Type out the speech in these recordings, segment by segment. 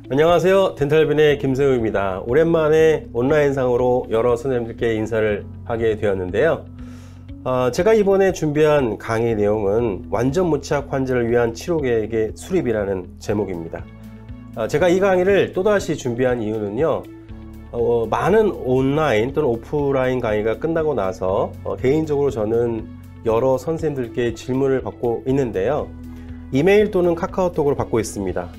안녕하세요. 덴탈빈의 김세우입니다. 오랜만에 온라인상으로 여러 선생님들께 인사를 하게 되었는데요. 제가 이번에 준비한 강의 내용은 완전 무치약 환자를 위한 치료계획의 수립이라는 제목입니다. 제가 이 강의를 또다시 준비한 이유는요, 많은 온라인 또는 오프라인 강의가 끝나고 나서 개인적으로 저는 여러 선생님들께 질문을 받고 있는데요. 이메일 또는 카카오톡으로 받고 있습니다.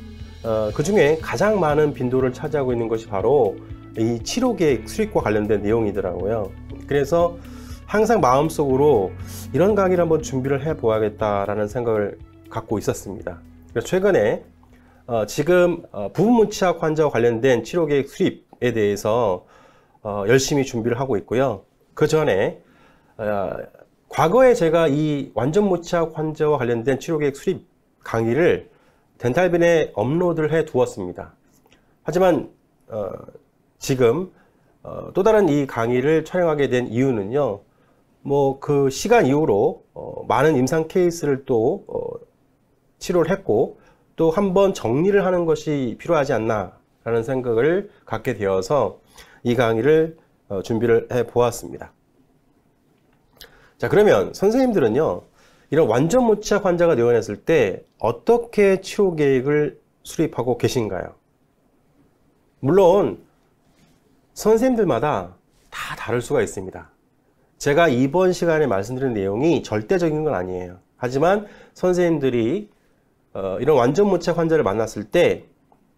그 중에 가장 많은 빈도를 차지하고 있는 것이 바로 이 치료계획 수립과 관련된 내용이더라고요. 그래서 항상 마음속으로 이런 강의를 한번 준비를 해 보아야겠다라는 생각을 갖고 있었습니다. 그래서 최근에 지금 부분무치약 환자와 관련된 치료계획 수립에 대해서 열심히 준비를 하고 있고요. 그 전에 과거에 제가 이 완전무치약 환자와 관련된 치료계획 수립 강의를 덴탈빈에 업로드를 해 두었습니다. 하지만 지금 또 다른 이 강의를 촬영하게 된 이유는요, 그 시간 이후로 많은 임상 케이스를 또 치료를 했고 또 한번 정리를 하는 것이 필요하지 않나 라는 생각을 갖게 되어서 이 강의를 준비를 해 보았습니다. 자, 그러면 선생님들은요, 이런 완전 무치약 환자가 내원했을 때 어떻게 치료 계획을 수립하고 계신가요? 물론 선생님들마다 다 다를 수가 있습니다. 제가 이번 시간에 말씀드린 내용이 절대적인 건 아니에요. 하지만 선생님들이 이런 완전 무치약 환자를 만났을 때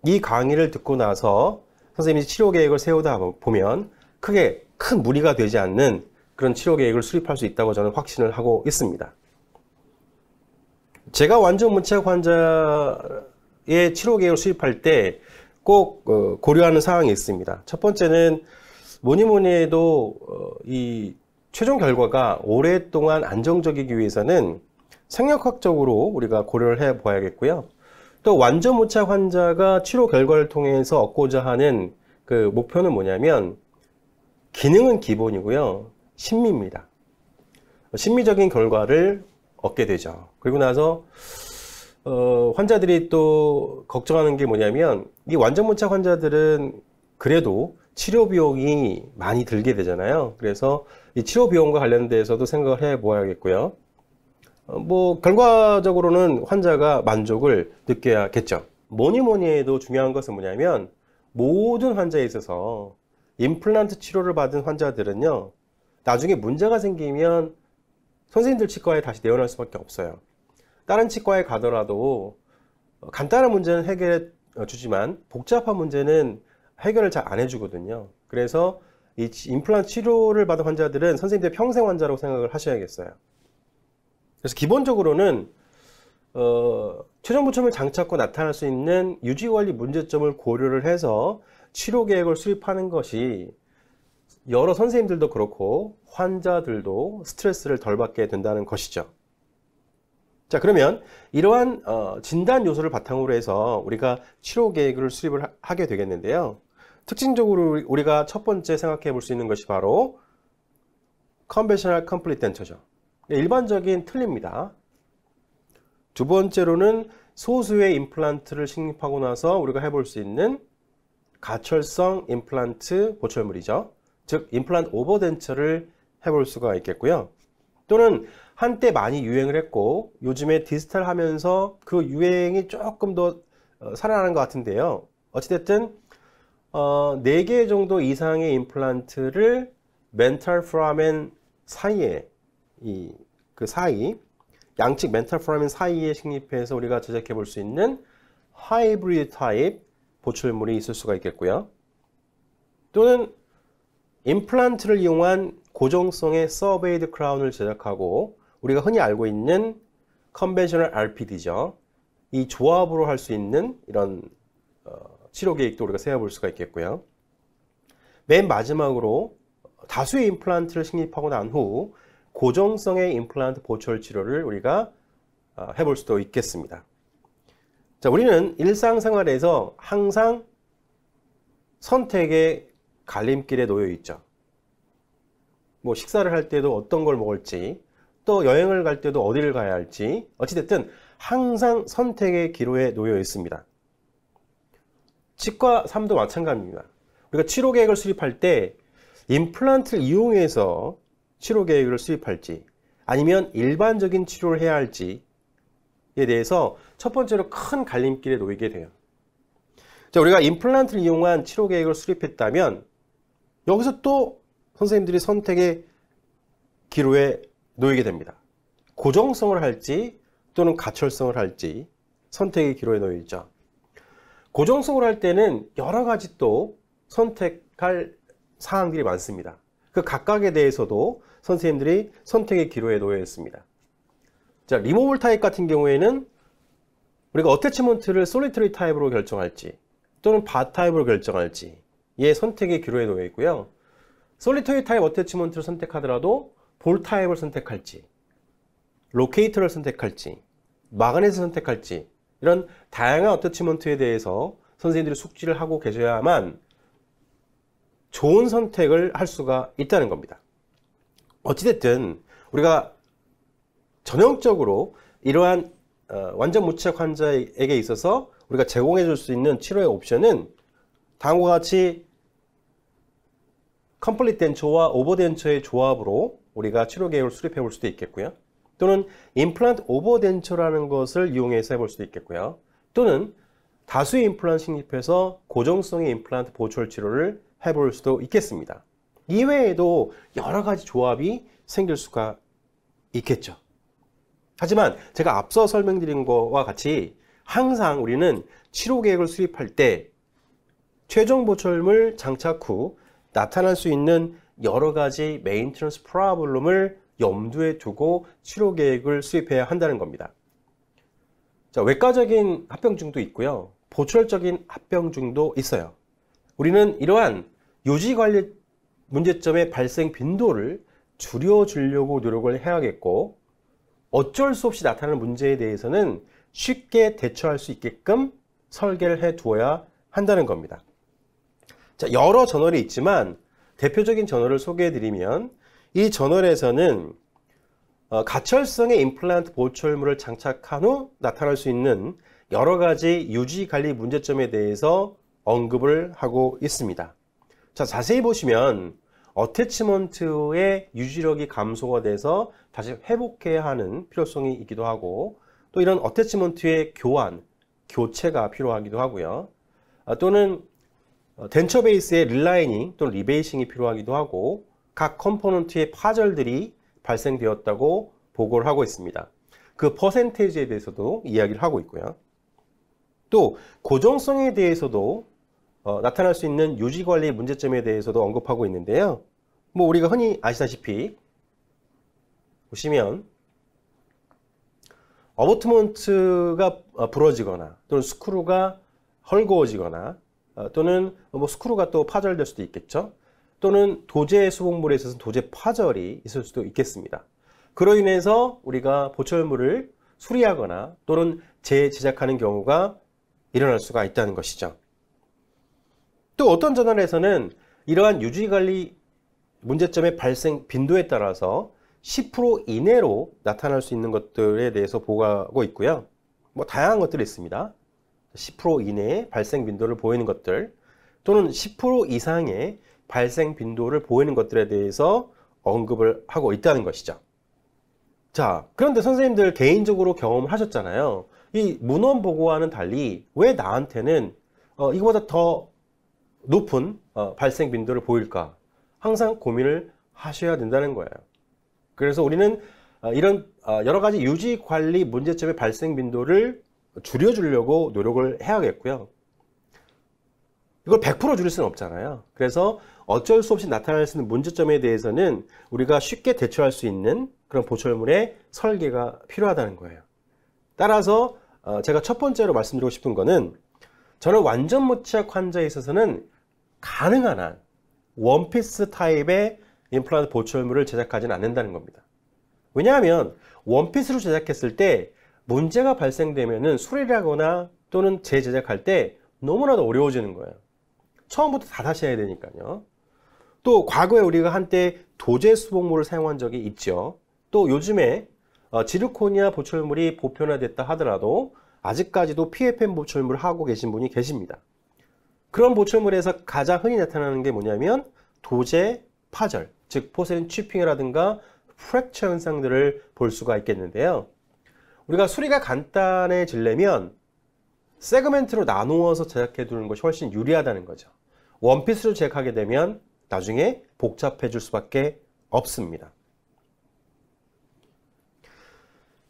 이 강의를 듣고 나서 선생님이 치료 계획을 세우다 보면 크게 큰 무리가 되지 않는 그런 치료 계획을 수립할 수 있다고 저는 확신을 하고 있습니다. 제가 완전 무치약 환자의 치료 계획을 수립할 때 꼭 고려하는 사항이 있습니다. 첫 번째는 뭐니 해도 이 최종 결과가 오랫동안 안정적이기 위해서는 생명학적으로 우리가 고려를 해 봐야겠고요. 또 완전 무치약 환자가 치료 결과를 통해서 얻고자 하는 그 목표는 뭐냐면, 기능은 기본이고요, 심미입니다. 심미적인 결과를 얻게 되죠. 그리고 나서 환자들이 또 걱정하는 게 뭐냐면, 이 완전 무치약 환자들은 그래도 치료 비용이 많이 들게 되잖아요. 그래서 이 치료 비용과 관련돼서도 생각을 해 보아야겠고요. 결과적으로는 환자가 만족을 느껴야겠죠. 뭐니 해도 중요한 것은 뭐냐면, 모든 환자에 있어서 임플란트 치료를 받은 환자들은요, 나중에 문제가 생기면 선생님들 치과에 다시 내원할 수밖에 없어요. 다른 치과에 가더라도 간단한 문제는 해결해 주지만 복잡한 문제는 해결을 잘 안 해주거든요. 그래서 이 임플란트 치료를 받은 환자들은 선생님들 평생 환자라고 생각을 하셔야겠어요. 그래서 기본적으로는 최종 부첨을 장착고 나타날 수 있는 유지관리 문제점을 고려를 해서 치료 계획을 수립하는 것이 여러 선생님들도 그렇고 환자들도 스트레스를 덜 받게 된다는 것이죠. 자, 그러면 이러한 진단 요소를 바탕으로 해서 우리가 치료 계획을 수립을 하게 되겠는데요. 특징적으로 우리가 첫 번째 생각해 볼 수 있는 것이 바로 Conventional Complete Denture죠. 일반적인 틀입니다. 두 번째로는 소수의 임플란트를 식립하고 나서 우리가 해볼 수 있는 가철성 임플란트 보철물이죠. 즉 임플란트 오버덴처를 해볼 수가 있겠고요. 또는 한때 많이 유행을 했고 요즘에 디지털 하면서 그 유행이 조금 더 살아나는 것 같은데요. 어찌됐든 4개 정도 이상의 임플란트를 멘탈 포라멘 사이에 그 사이 양측 멘탈 포라멘 사이에 식립해서 우리가 제작해 볼 수 있는 하이브리드 타입 보철물이 있을 수가 있겠고요. 또는 임플란트를 이용한 고정성의 서베이드 크라운을 제작하고 우리가 흔히 알고 있는 컨벤셔널 RPD죠. 이 조합으로 할 수 있는 이런 치료 계획도 우리가 세워볼 수가 있겠고요. 맨 마지막으로 다수의 임플란트를 식립하고 난 후 고정성의 임플란트 보철 치료를 우리가 해볼 수도 있겠습니다. 자, 우리는 일상생활에서 항상 선택의 갈림길에 놓여 있죠. 식사를 할 때도 어떤 걸 먹을지, 또 여행을 갈 때도 어디를 가야 할지, 어찌됐든 항상 선택의 기로에 놓여 있습니다. 치과 3도 마찬가지입니다. 우리가 치료 계획을 수립할 때 임플란트를 이용해서 치료 계획을 수립할지 아니면 일반적인 치료를 해야 할지에 대해서 첫 번째로 큰 갈림길에 놓이게 돼요. 자, 우리가 임플란트를 이용한 치료 계획을 수립했다면 여기서 또 선생님들이 선택의 기로에 놓이게 됩니다. 고정성을 할지 또는 가철성을 할지 선택의 기로에 놓이죠. 고정성을 할 때는 여러 가지 또 선택할 사항들이 많습니다. 그 각각에 대해서도 선생님들이 선택의 기로에 놓여 있습니다. 자, 리모블 타입 같은 경우에는 우리가 어태치먼트를 솔리터리 타입으로 결정할지 또는 바 타입으로 결정할지 의 선택의 기로에 놓여 있고요. 솔리터리 타입 어태치먼트를 선택하더라도 볼 타입을 선택할지 로케이터를 선택할지 마그넷을 선택할지 이런 다양한 어태치먼트에 대해서 선생님들이 숙지를 하고 계셔야만 좋은 선택을 할 수가 있다는 겁니다. 어찌됐든 우리가 전형적으로 이러한 완전 무치약 환자에게 있어서 우리가 제공해 줄 수 있는 치료의 옵션은 다음과 같이 컴플리트 덴처와 오버 덴처의 조합으로 우리가 치료 계획을 수립해 볼 수도 있겠고요. 또는 임플란트 오버 덴처라는 것을 이용해서 해볼 수도 있겠고요. 또는 다수의 임플란트 식립해서 고정성의 임플란트 보철 치료를 해볼 수도 있겠습니다. 이외에도 여러 가지 조합이 생길 수가 있겠죠. 하지만 제가 앞서 설명드린 것과 같이 항상 우리는 치료 계획을 수립할 때 최종 보철물 장착 후 나타날 수 있는 여러 가지 메인테넌스 프로블럼을 염두에 두고 치료 계획을 수립해야 한다는 겁니다. 자, 외과적인 합병증도 있고요. 보철적인 합병증도 있어요. 우리는 이러한 유지관리 문제점의 발생 빈도를 줄여주려고 노력을 해야겠고 어쩔 수 없이 나타나는 문제에 대해서는 쉽게 대처할 수 있게끔 설계를 해 두어야 한다는 겁니다. 자, 여러 저널이 있지만 대표적인 저널을 소개해 드리면 이 저널에서는 가철성의 임플란트 보철물을 장착한 후 나타날 수 있는 여러 가지 유지관리 문제점에 대해서 언급을 하고 있습니다. 자, 자세히 보시면 어태치먼트의 유지력이 감소가 돼서 다시 회복해야 하는 필요성이 있기도 하고 또 이런 어태치먼트의 교환, 교체가 필요하기도 하고요. 또는 덴처 베이스의 릴라이닝 또는 리베이싱이 필요하기도 하고 각 컴포넌트의 파절들이 발생되었다고 보고를 하고 있습니다. 그 퍼센테이지에 대해서도 이야기를 하고 있고요. 또 고정성에 대해서도 나타날 수 있는 유지관리 문제점에 대해서도 언급하고 있는데요. 뭐 우리가 흔히 아시다시피 보시면 어버트먼트가 부러지거나 또는 스크루가 헐거워지거나 또는 뭐 스크루가 또 파절될 수도 있겠죠. 또는 도제 수복물에 있어서 도제 파절이 있을 수도 있겠습니다. 그로 인해서 우리가 보철물을 수리하거나 또는 재제작하는 경우가 일어날 수가 있다는 것이죠. 또 어떤 저널에서는 이러한 유지관리 문제점의 발생 빈도에 따라서 10% 이내로 나타날 수 있는 것들에 대해서 보고하고 있고요. 뭐 다양한 것들이 있습니다. 10% 이내의 발생 빈도를 보이는 것들 또는 10% 이상의 발생 빈도를 보이는 것들에 대해서 언급을 하고 있다는 것이죠. 자, 그런데 선생님들 개인적으로 경험을 하셨잖아요. 이 문헌 보고와는 달리 왜 나한테는 이거보다 더 높은 발생 빈도를 보일까? 항상 고민을 하셔야 된다는 거예요. 그래서 우리는 이런 여러 가지 유지 관리 문제점의 발생 빈도를 줄여주려고 노력을 해야겠고요. 이걸 100% 줄일 수는 없잖아요. 그래서 어쩔 수 없이 나타날 수 있는 문제점에 대해서는 우리가 쉽게 대처할 수 있는 그런 보철물의 설계가 필요하다는 거예요. 따라서 제가 첫 번째로 말씀드리고 싶은 거는 저는 완전 무치약 환자에 있어서는 가능한 한 원피스 타입의 임플란트 보철물을 제작하지는 않는다는 겁니다. 왜냐하면 원피스로 제작했을 때 문제가 발생되면은 수리를 하거나 또는 재제작할 때 너무나도 어려워지는 거예요. 처음부터 다 다시 해야 되니까요. 또 과거에 우리가 한때 도제 수복물을 사용한 적이 있죠. 또 요즘에 지르코니아 보철물이 보편화됐다 하더라도 아직까지도 PFM 보철물을 하고 계신 분이 계십니다. 그런 보철물에서 가장 흔히 나타나는 게 뭐냐면 도제 파절, 즉 포세린 치핑이라든가 프랙처 현상들을 볼 수가 있겠는데요. 우리가 수리가 간단해지려면 세그멘트로 나누어서 제작해 두는 것이 훨씬 유리하다는 거죠. 원피스로 제작하게 되면 나중에 복잡해질 수밖에 없습니다.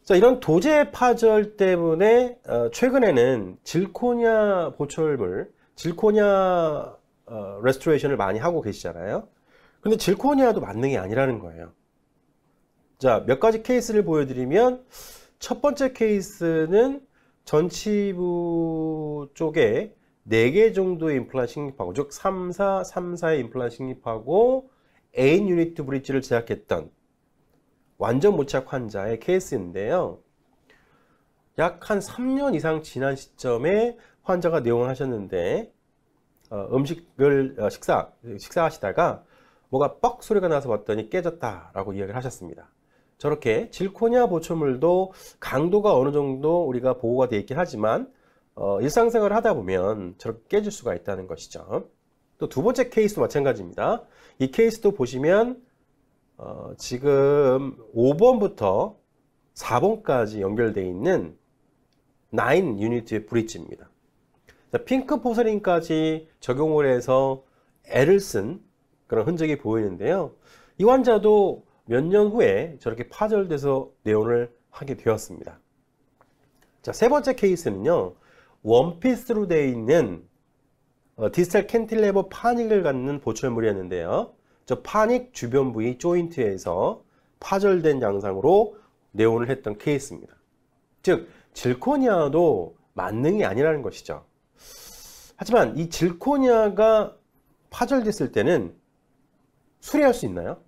자, 이런 도제 파절 때문에 최근에는 질코니아 보철물, 질코니아 레스토레이션을 많이 하고 계시잖아요. 근데 질코니아도 만능이 아니라는 거예요. 자, 몇 가지 케이스를 보여드리면 첫 번째 케이스는 전치부 쪽에 4개 정도의 임플란트 식립하고, 즉 3, 4의 임플란트 식립하고 8 유니트 브릿지를 제작했던 완전 무착 환자의 케이스인데요. 약 한 3년 이상 지난 시점에 환자가 내원을 하셨는데 음식을 식사하시다가 뭐가 뻑 소리가 나서 봤더니 깨졌다라고 이야기를 하셨습니다. 저렇게 질코니아 보철물도 강도가 어느 정도 우리가 보호가 되어 있긴 하지만 일상생활을 하다 보면 저렇게 깨질 수가 있다는 것이죠. 또 두 번째 케이스도 마찬가지입니다. 이 케이스도 보시면 지금 5번부터 4번까지 연결되어 있는 9 유니트의 브릿지입니다. 핑크 포세린까지 적용을 해서 애를 쓴 그런 흔적이 보이는데요. 이 환자도 몇 년 후에 저렇게 파절돼서 내원을 하게 되었습니다. 자, 세 번째 케이스는요, 원피스로 되어 있는 디스탈 캔틸레버 파닉을 갖는 보철물이었는데요. 저 파닉 주변 부위 조인트에서 파절된 양상으로 내원을 했던 케이스입니다. 즉, 질코니아도 만능이 아니라는 것이죠. 하지만 이 질코니아가 파절됐을 때는 수리할 수 있나요?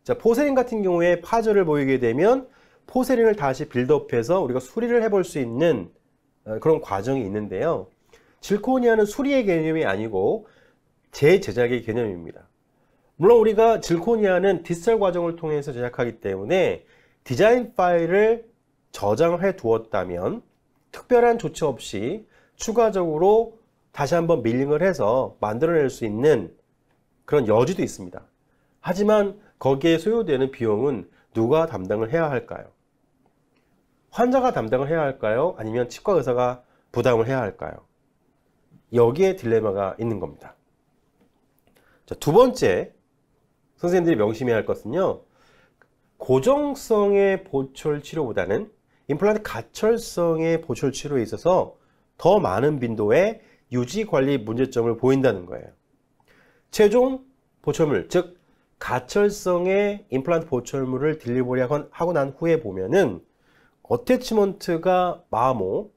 자, 포세린 같은 경우에 파절을 보이게 되면 포세린을 다시 빌드업해서 우리가 수리를 해볼 수 있는 그런 과정이 있는데요. 질코니아는 수리의 개념이 아니고 재제작의 개념입니다. 물론 우리가 질코니아는 디지털 과정을 통해서 제작하기 때문에 디자인 파일을 저장해 두었다면 특별한 조치 없이 추가적으로 다시 한번 밀링을 해서 만들어낼 수 있는 그런 여지도 있습니다. 하지만 거기에 소요되는 비용은 누가 담당을 해야 할까요? 환자가 담당을 해야 할까요? 아니면 치과 의사가 부담을 해야 할까요? 여기에 딜레마가 있는 겁니다. 자, 두 번째 선생님들이 명심해야 할 것은요, 고정성의 보철 치료보다는 임플란트 가철성의 보철 치료에 있어서 더 많은 빈도의 유지 관리 문제점을 보인다는 거예요. 최종 보철물, 즉 가철성의 임플란트 보철물을 딜리버리 하고 난 후에 보면은 어태치먼트가 마모,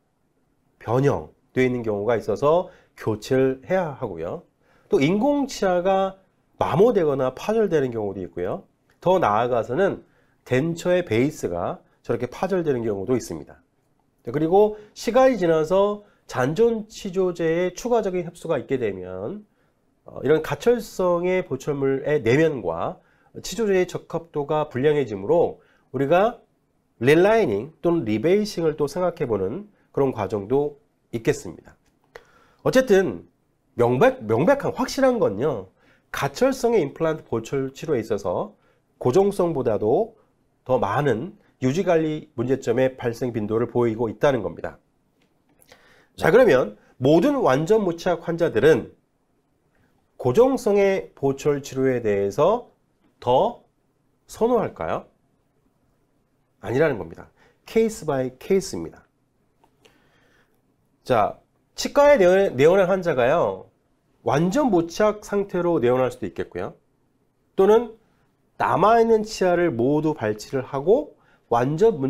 변형되어 있는 경우가 있어서 교체를 해야 하고요. 또 인공치아가 마모되거나 파절되는 경우도 있고요. 더 나아가서는 덴처의 베이스가 저렇게 파절되는 경우도 있습니다. 그리고 시간이 지나서 잔존 치조제의 추가적인 흡수가 있게 되면 이런 가철성의 보철물의 내면과 치조제의 적합도가 불량해지므로 우리가 릴라이닝 또는 리베이싱을 또 생각해보는 그런 과정도 있겠습니다. 어쨌든 명백한 확실한 건요, 가철성의 임플란트 보철 치료에 있어서 고정성보다도 더 많은 유지관리 문제점의 발생 빈도를 보이고 있다는 겁니다. 자, 그러면 모든 완전 무착 환자들은 고정성의 보철 치료에 대해서 더 선호할까요? 아니라는 겁니다. 케이스 바이 케이스입니다. 자, 치과에 내원한 환자가요, 완전 무착 상태로 내원할 수도 있겠고요. 또는 남아있는 치아를 모두 발치를 하고 완전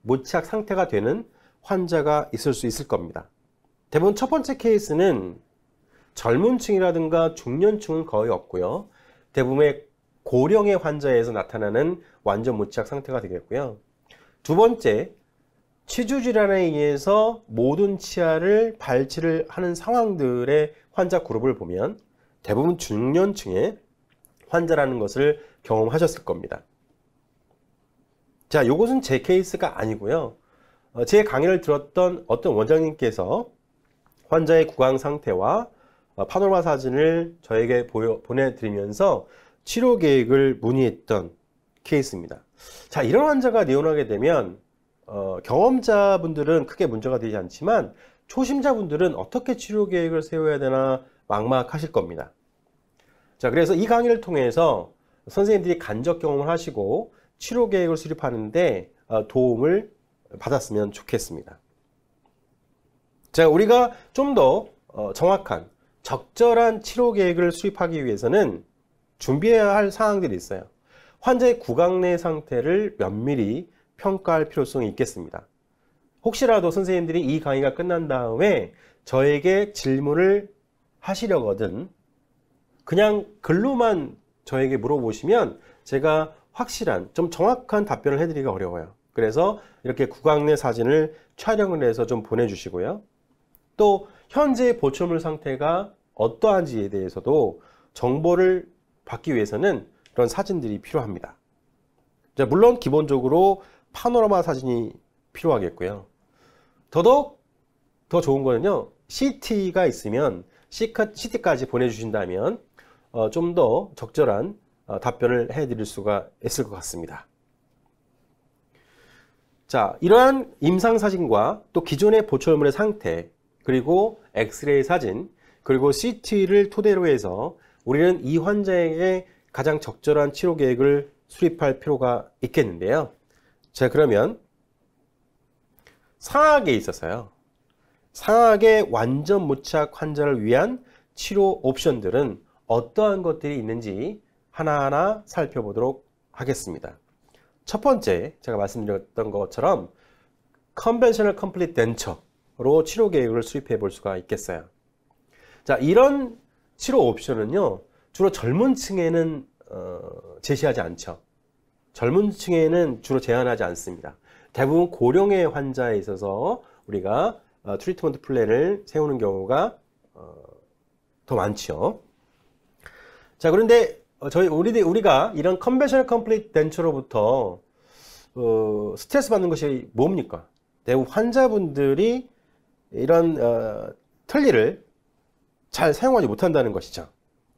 무착 상태가 되는 환자가 있을 수 있을 겁니다. 대부분 첫 번째 케이스는 젊은 층이라든가 중년층은 거의 없고요. 대부분의 고령의 환자에서 나타나는 완전 무착 상태가 되겠고요. 두 번째, 치주질환에 의해서 모든 치아를 발치를 하는 상황들의 환자 그룹을 보면 대부분 중년층의 환자라는 것을 경험하셨을 겁니다. 자, 이것은 제 케이스가 아니고요. 제 강의를 들었던 어떤 원장님께서 환자의 구강 상태와 파노라마 사진을 저에게 보내드리면서 치료 계획을 문의했던 케이스입니다. 자, 이런 환자가 내원하게 되면 경험자분들은 크게 문제가 되지 않지만 초심자분들은 어떻게 치료 계획을 세워야 되나 막막하실 겁니다. 자, 그래서 이 강의를 통해서 선생님들이 간접 경험을 하시고 치료 계획을 수립하는데 도움을 받았으면 좋겠습니다. 자, 우리가 좀 더 정확한 적절한 치료 계획을 수립하기 위해서는 준비해야 할 사항들이 있어요. 환자의 구강 내 상태를 면밀히 평가할 필요성이 있겠습니다. 혹시라도 선생님들이 이 강의가 끝난 다음에 저에게 질문을 하시려거든 그냥 글로만 저에게 물어보시면 제가 확실한, 좀 정확한 답변을 해드리기가 어려워요. 그래서 이렇게 구강 내 사진을 촬영을 해서 좀 보내주시고요. 또 현재 보철물 상태가 어떠한지에 대해서도 정보를 받기 위해서는 그런 사진들이 필요합니다. 자, 물론 기본적으로 파노라마 사진이 필요하겠고요. 더더욱 더 좋은 거는요, CT가 있으면 CT까지 보내주신다면 좀 더 적절한 답변을 해드릴 수가 있을 것 같습니다. 자, 이러한 임상사진과 또 기존의 보철물의 상태, 그리고 엑스레이 사진, 그리고 CT를 토대로 해서 우리는 이 환자에게 가장 적절한 치료 계획을 수립할 필요가 있겠는데요. 자, 그러면 상악에 있어서요, 상악의 완전 무착 환자를 위한 치료 옵션들은 어떠한 것들이 있는지 하나하나 살펴보도록 하겠습니다. 첫 번째, 제가 말씀드렸던 것처럼 컨벤셔널 컴플리트 덴처로 치료 계획을 수립해 볼 수가 있겠어요. 자, 이런 치료 옵션은요, 주로 젊은 층에는 제시하지 않죠. 젊은 층에는 주로 제한하지 않습니다. 대부분 고령의 환자에 있어서 우리가 트리트먼트 플랜을 세우는 경우가 더 많죠. 자, 그런데 우리가 이런 컨벤셔널 컴플리트 덴처로부터 스트레스 받는 것이 뭡니까? 대부분 환자분들이 이런 틀니를 잘 사용하지 못한다는 것이죠.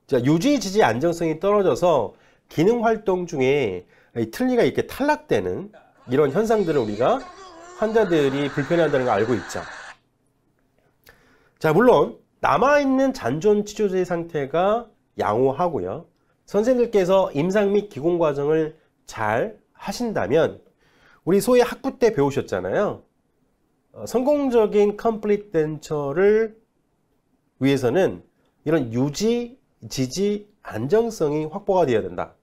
자, 유지, 지지, 안정성이 떨어져서 기능 활동 중에 이 틀니가 이렇게 탈락되는 이런 현상들을 우리가 환자들이 불편해한다는 걸 알고 있죠. 자, 물론 남아있는 잔존 치료제의 상태가 양호하고요, 선생님들께서 임상 및 기공 과정을 잘 하신다면, 우리 소위 학부 때 배우셨잖아요. 성공적인 컴플리트 덴처를 위해서는 이런 유지, 지지, 안정성이 확보가 되어야 된다.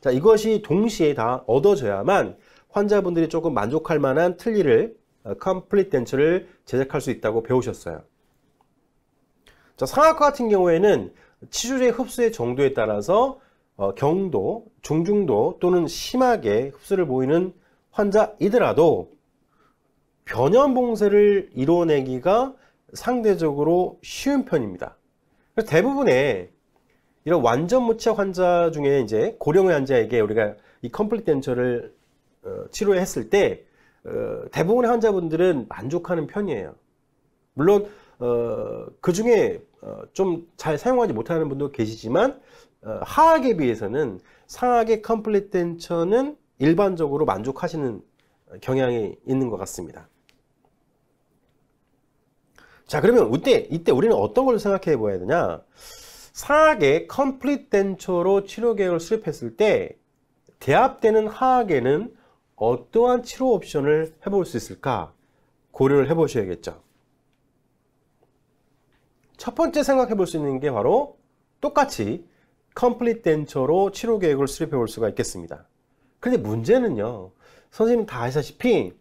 자, 이것이 동시에 다 얻어져야만 환자분들이 조금 만족할 만한 틀니를, 컴플리트 덴처를 제작할 수 있다고 배우셨어요. 자, 상악과 같은 경우에는 치료제 흡수의 정도에 따라서 경도, 중중도 또는 심하게 흡수를 보이는 환자이더라도 변연봉쇄를 이뤄내기가 상대적으로 쉬운 편입니다. 그래서 대부분의 이런 완전 무착 환자 중에 이제 고령의 환자에게 우리가 이 컴플리트 덴처를 치료했을 때 대부분의 환자분들은 만족하는 편이에요. 물론 그 중에 좀 잘 사용하지 못하는 분도 계시지만 하악에 비해서는 상악의 컴플리트 덴처는 일반적으로 만족하시는 경향이 있는 것 같습니다. 자, 그러면 이때 우리는 어떤 걸 생각해 봐야 되냐? 상악의 컴플리트 덴처로 치료 계획을 수립했을 때 대합되는 하악에는 어떠한 치료 옵션을 해볼 수 있을까 고려를 해보셔야겠죠. 첫 번째 생각해 볼 수 있는 게 바로 똑같이 컴플리트 덴처로 치료 계획을 수립해 볼 수가 있겠습니다. 그런데 문제는요, 선생님 다 아시다시피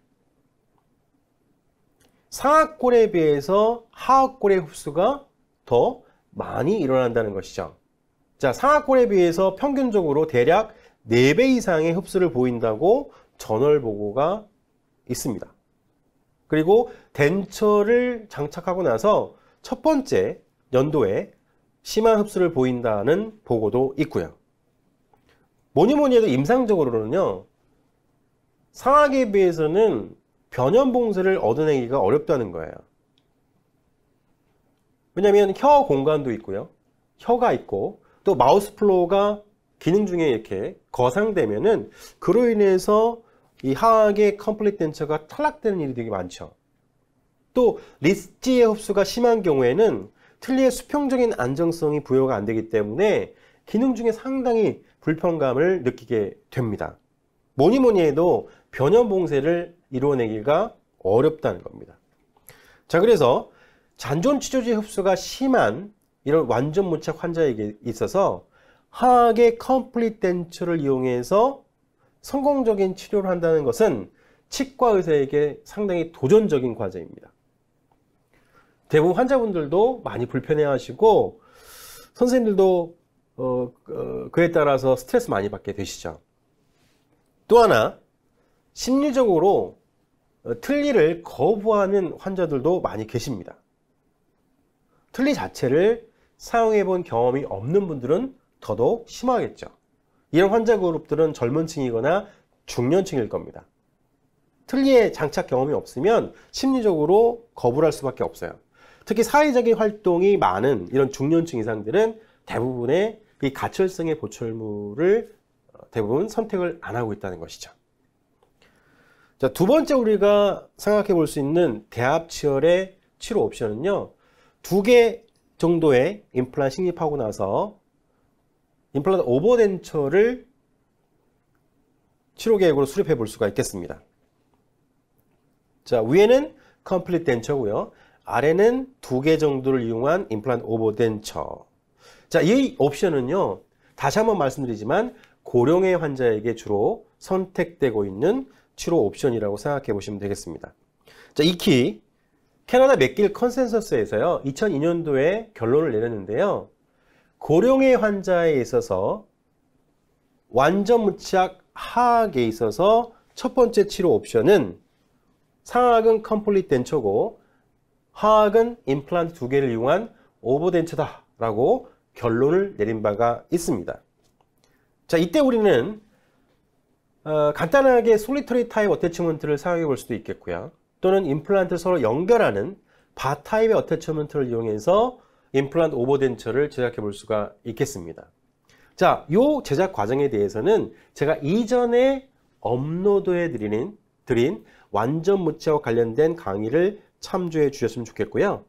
상악골에 비해서 하악골의 흡수가 더 많이 일어난다는 것이죠. 자, 상악골에 비해서 평균적으로 대략 4배 이상의 흡수를 보인다고 저널 보고가 있습니다. 그리고 덴처를 장착하고 나서 첫 번째 연도에 심한 흡수를 보인다는 보고도 있고요. 뭐니 해도 임상적으로는요, 상악에 비해서는 변연봉쇄를 얻어내기가 어렵다는 거예요. 왜냐하면 혀 공간도 있고요. 혀가 있고 또 마우스 플로어가 기능 중에 이렇게 거상되면은 그로 인해서 이 하악의 컴플리트 덴처가 탈락되는 일이 되게 많죠. 또 리치의 흡수가 심한 경우에는 틀니의 수평적인 안정성이 부여가 안 되기 때문에 기능 중에 상당히 불편감을 느끼게 됩니다. 뭐니 뭐니 해도 변염봉쇄를 이루어내기가 어렵다는 겁니다. 자, 그래서 잔존 치료제 흡수가 심한 이런 완전 무착 환자에게 있어서 하악의 컴플리트 덴처를 이용해서 성공적인 치료를 한다는 것은 치과 의사에게 상당히 도전적인 과제입니다. 대부분 환자분들도 많이 불편해하시고 선생님들도 그에 따라서 스트레스 많이 받게 되시죠. 또 하나, 심리적으로 틀니를 거부하는 환자들도 많이 계십니다. 틀니 자체를 사용해 본 경험이 없는 분들은 더더욱 심하겠죠. 이런 환자 그룹들은 젊은 층이거나 중년층일 겁니다. 틀니에 장착 경험이 없으면 심리적으로 거부를 할 수밖에 없어요. 특히 사회적인 활동이 많은 이런 중년층 이상들은 대부분의 이 가철성의 보철물을 대부분 선택을 안 하고 있다는 것이죠. 자, 두 번째 우리가 생각해 볼 수 있는 대합치열의 치료 옵션은요, 2개 정도의 임플란트 식립하고 나서 임플란트 오버덴처를 치료 계획으로 수립해 볼 수가 있겠습니다. 자, 위에는 컴플리트 덴처고요. 아래는 2개 정도를 이용한 임플란트 오버덴처. 자, 이 옵션은요, 다시 한번 말씀드리지만 고령의 환자에게 주로 선택되고 있는 치료 옵션이라고 생각해 보시면 되겠습니다. 자, 익히 캐나다 맥길 컨센서스에서요, 2002년도에 결론을 내렸는데요. 고령의 환자에 있어서 완전 무착 하악에 있어서 첫 번째 치료 옵션은 상악은 컴플리트 덴처고 하악은 임플란트 2개를 이용한 오버덴처다 라고 결론을 내린 바가 있습니다. 자, 이때 우리는 간단하게 솔리터리 타입 어태치먼트를 사용해 볼 수도 있겠고요. 또는 임플란트를 서로 연결하는 바 타입의 어태치먼트를 이용해서 임플란트 오버덴처를 제작해 볼 수가 있겠습니다. 자, 이 제작 과정에 대해서는 제가 이전에 업로드해 드린 완전 무착과 관련된 강의를 참조해 주셨으면 좋겠고요.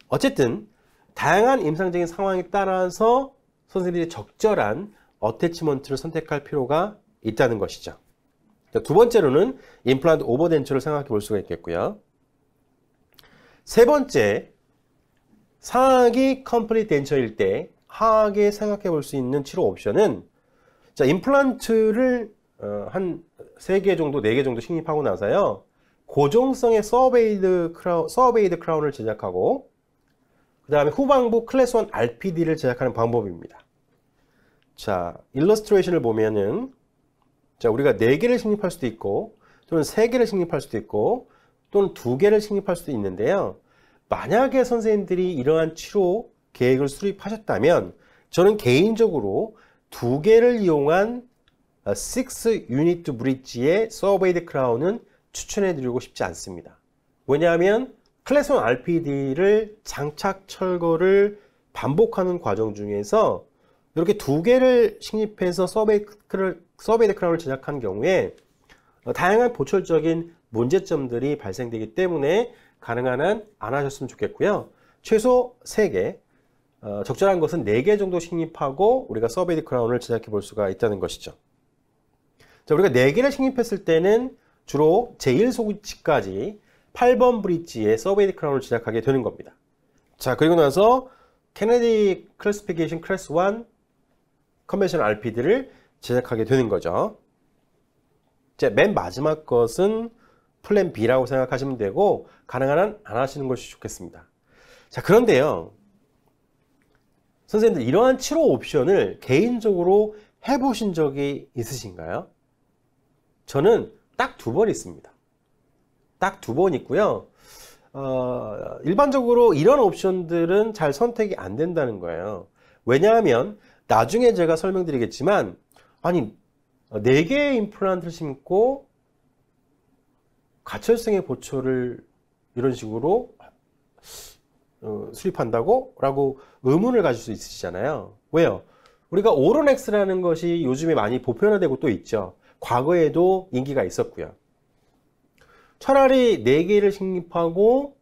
어쨌든 다양한 임상적인 상황에 따라서 선생님들이 적절한 어태치먼트를 선택할 필요가 있다는 것이죠. 두 번째로는 임플란트 오버덴처를 생각해 볼 수가 있겠고요. 세 번째, 상악이 컴플리트 덴처일 때 하악에 생각해 볼 수 있는 치료 옵션은, 자, 임플란트를 한 3개 정도, 4개 정도 식립하고 나서요, 고정성의 서베이드 크라운을 제작하고 그 다음에 후방부 클래스 1 RPD를 제작하는 방법입니다. 자, 일러스트레이션을 보면은, 자, 우리가 4개를 식립할 수도 있고 또는 3개를 식립할 수도 있고 또는 2개를 식립할 수도 있는데요. 만약에 선생님들이 이러한 치료 계획을 수립하셨다면 저는 개인적으로 2개를 이용한 6 유니트 브릿지의 서베이드 크라운은 추천해 드리고 싶지 않습니다. 왜냐하면 클래스 1 RPD를 장착 철거를 반복하는 과정 중에서 이렇게 2개를 식립해서 서베이드 크라운을 제작한 경우에 다양한 보철적인 문제점들이 발생되기 때문에 가능한 한 안 하셨으면 좋겠고요. 최소 3개, 적절한 것은 4개 정도 식립하고 우리가 서베이드 크라운을 제작해 볼 수가 있다는 것이죠. 자, 우리가 4개를 식립했을 때는 주로 제1소구치까지 8번 브릿지의 서베이드 크라운을 제작하게 되는 겁니다. 자, 그리고 나서 케네디 클래시피케이션 클래스 1 컨벤셔널 RPD를 제작하게 되는 거죠. 이제 맨 마지막 것은 플랜 B라고 생각하시면 되고 가능한 한 안 하시는 것이 좋겠습니다. 자, 그런데요, 선생님들 이러한 치료 옵션을 개인적으로 해보신 적이 있으신가요? 저는 딱 2번 있습니다. 딱 2번 있고요. 일반적으로 이런 옵션들은 잘 선택이 안 된다는 거예요. 왜냐하면 나중에 제가 설명드리겠지만, 아니 4개의 임플란트를 심고 가철성의 보초를 이런 식으로 수립한다고? 라고 의문을 가질 수 있으시잖아요. 왜요? 우리가 오로넥스라는 것이 요즘에 많이 보편화되고 또 있죠. 과거에도 인기가 있었고요. 차라리 4개를 식립하고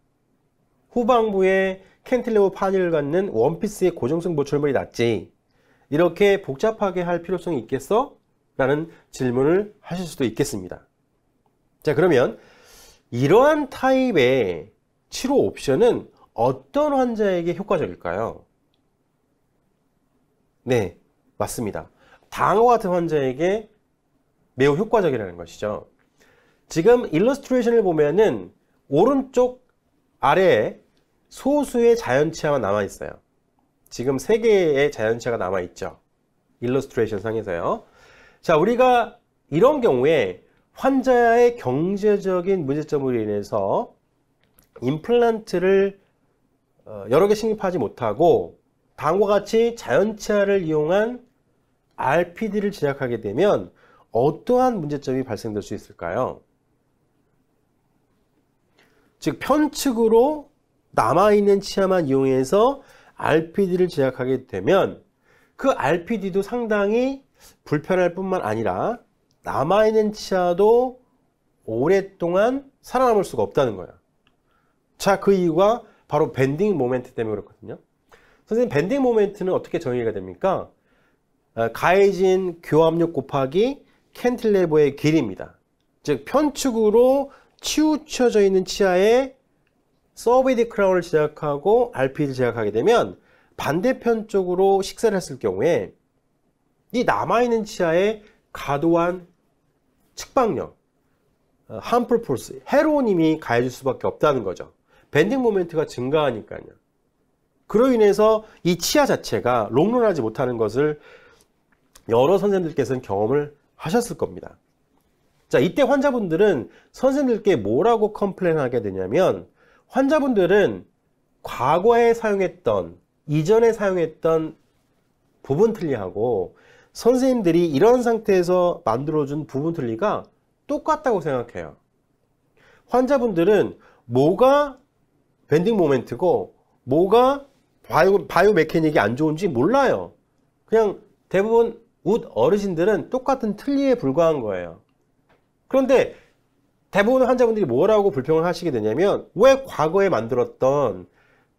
후방부에 캔틸레버 파니를 갖는 원피스의 고정성 보철물이 낫지, 이렇게 복잡하게 할 필요성이 있겠어? 라는 질문을 하실 수도 있겠습니다. 자, 그러면 이러한 타입의 치료 옵션은 어떤 환자에게 효과적일까요? 네, 맞습니다. 다음과 같은 환자에게 매우 효과적이라는 것이죠. 지금 일러스트레이션을 보면은 오른쪽 아래에 소수의 자연치아만 남아있어요. 지금 3개의 자연치아가 남아있죠. 일러스트레이션 상에서요. 자, 우리가 이런 경우에 환자의 경제적인 문제점으로 인해서 임플란트를 여러 개 식립하지 못하고 다음과 같이 자연치아를 이용한 RPD를 제작하게 되면 어떠한 문제점이 발생될 수 있을까요? 즉, 편측으로 남아있는 치아만 이용해서 RPD를 제작하게 되면 그 RPD도 상당히 불편할 뿐만 아니라 남아있는 치아도 오랫동안 살아남을 수가 없다는 거예요. 자, 그 이유가 바로 밴딩 모멘트 때문에 그렇거든요. 선생님, 밴딩 모멘트는 어떻게 정의가 됩니까? 가해진 교합력 곱하기 캔틸레버의 길이입니다. 즉, 편측으로 치우쳐져 있는 치아에 서베이드 크라운을 제작하고 RPD를 제작하게 되면 반대편 쪽으로 식사를 했을 경우에 이 남아있는 치아에 과도한 측방력, harmful force, 해로운힘이 가해질 수밖에 없다는 거죠. 밴딩 모멘트가 증가하니까요. 그로 인해서 이 치아 자체가 롱런하지 못하는 것을 여러 선생님들께서는 경험을 하셨을 겁니다. 자, 이때 환자분들은 선생님들께 뭐라고 컴플레인하게 되냐면, 환자분들은 과거에 사용했던, 이전에 사용했던 부분 틀니하고 선생님들이 이런 상태에서 만들어준 부분 틀니가 똑같다고 생각해요. 환자분들은 뭐가 밴딩 모멘트고 뭐가 바이오 메케닉이 안 좋은지 몰라요. 그냥 대부분 웃 어르신들은 똑같은 틀니에 불과한 거예요. 그런데 대부분 환자분들이 뭐라고 불평을 하시게 되냐면, 왜 과거에 만들었던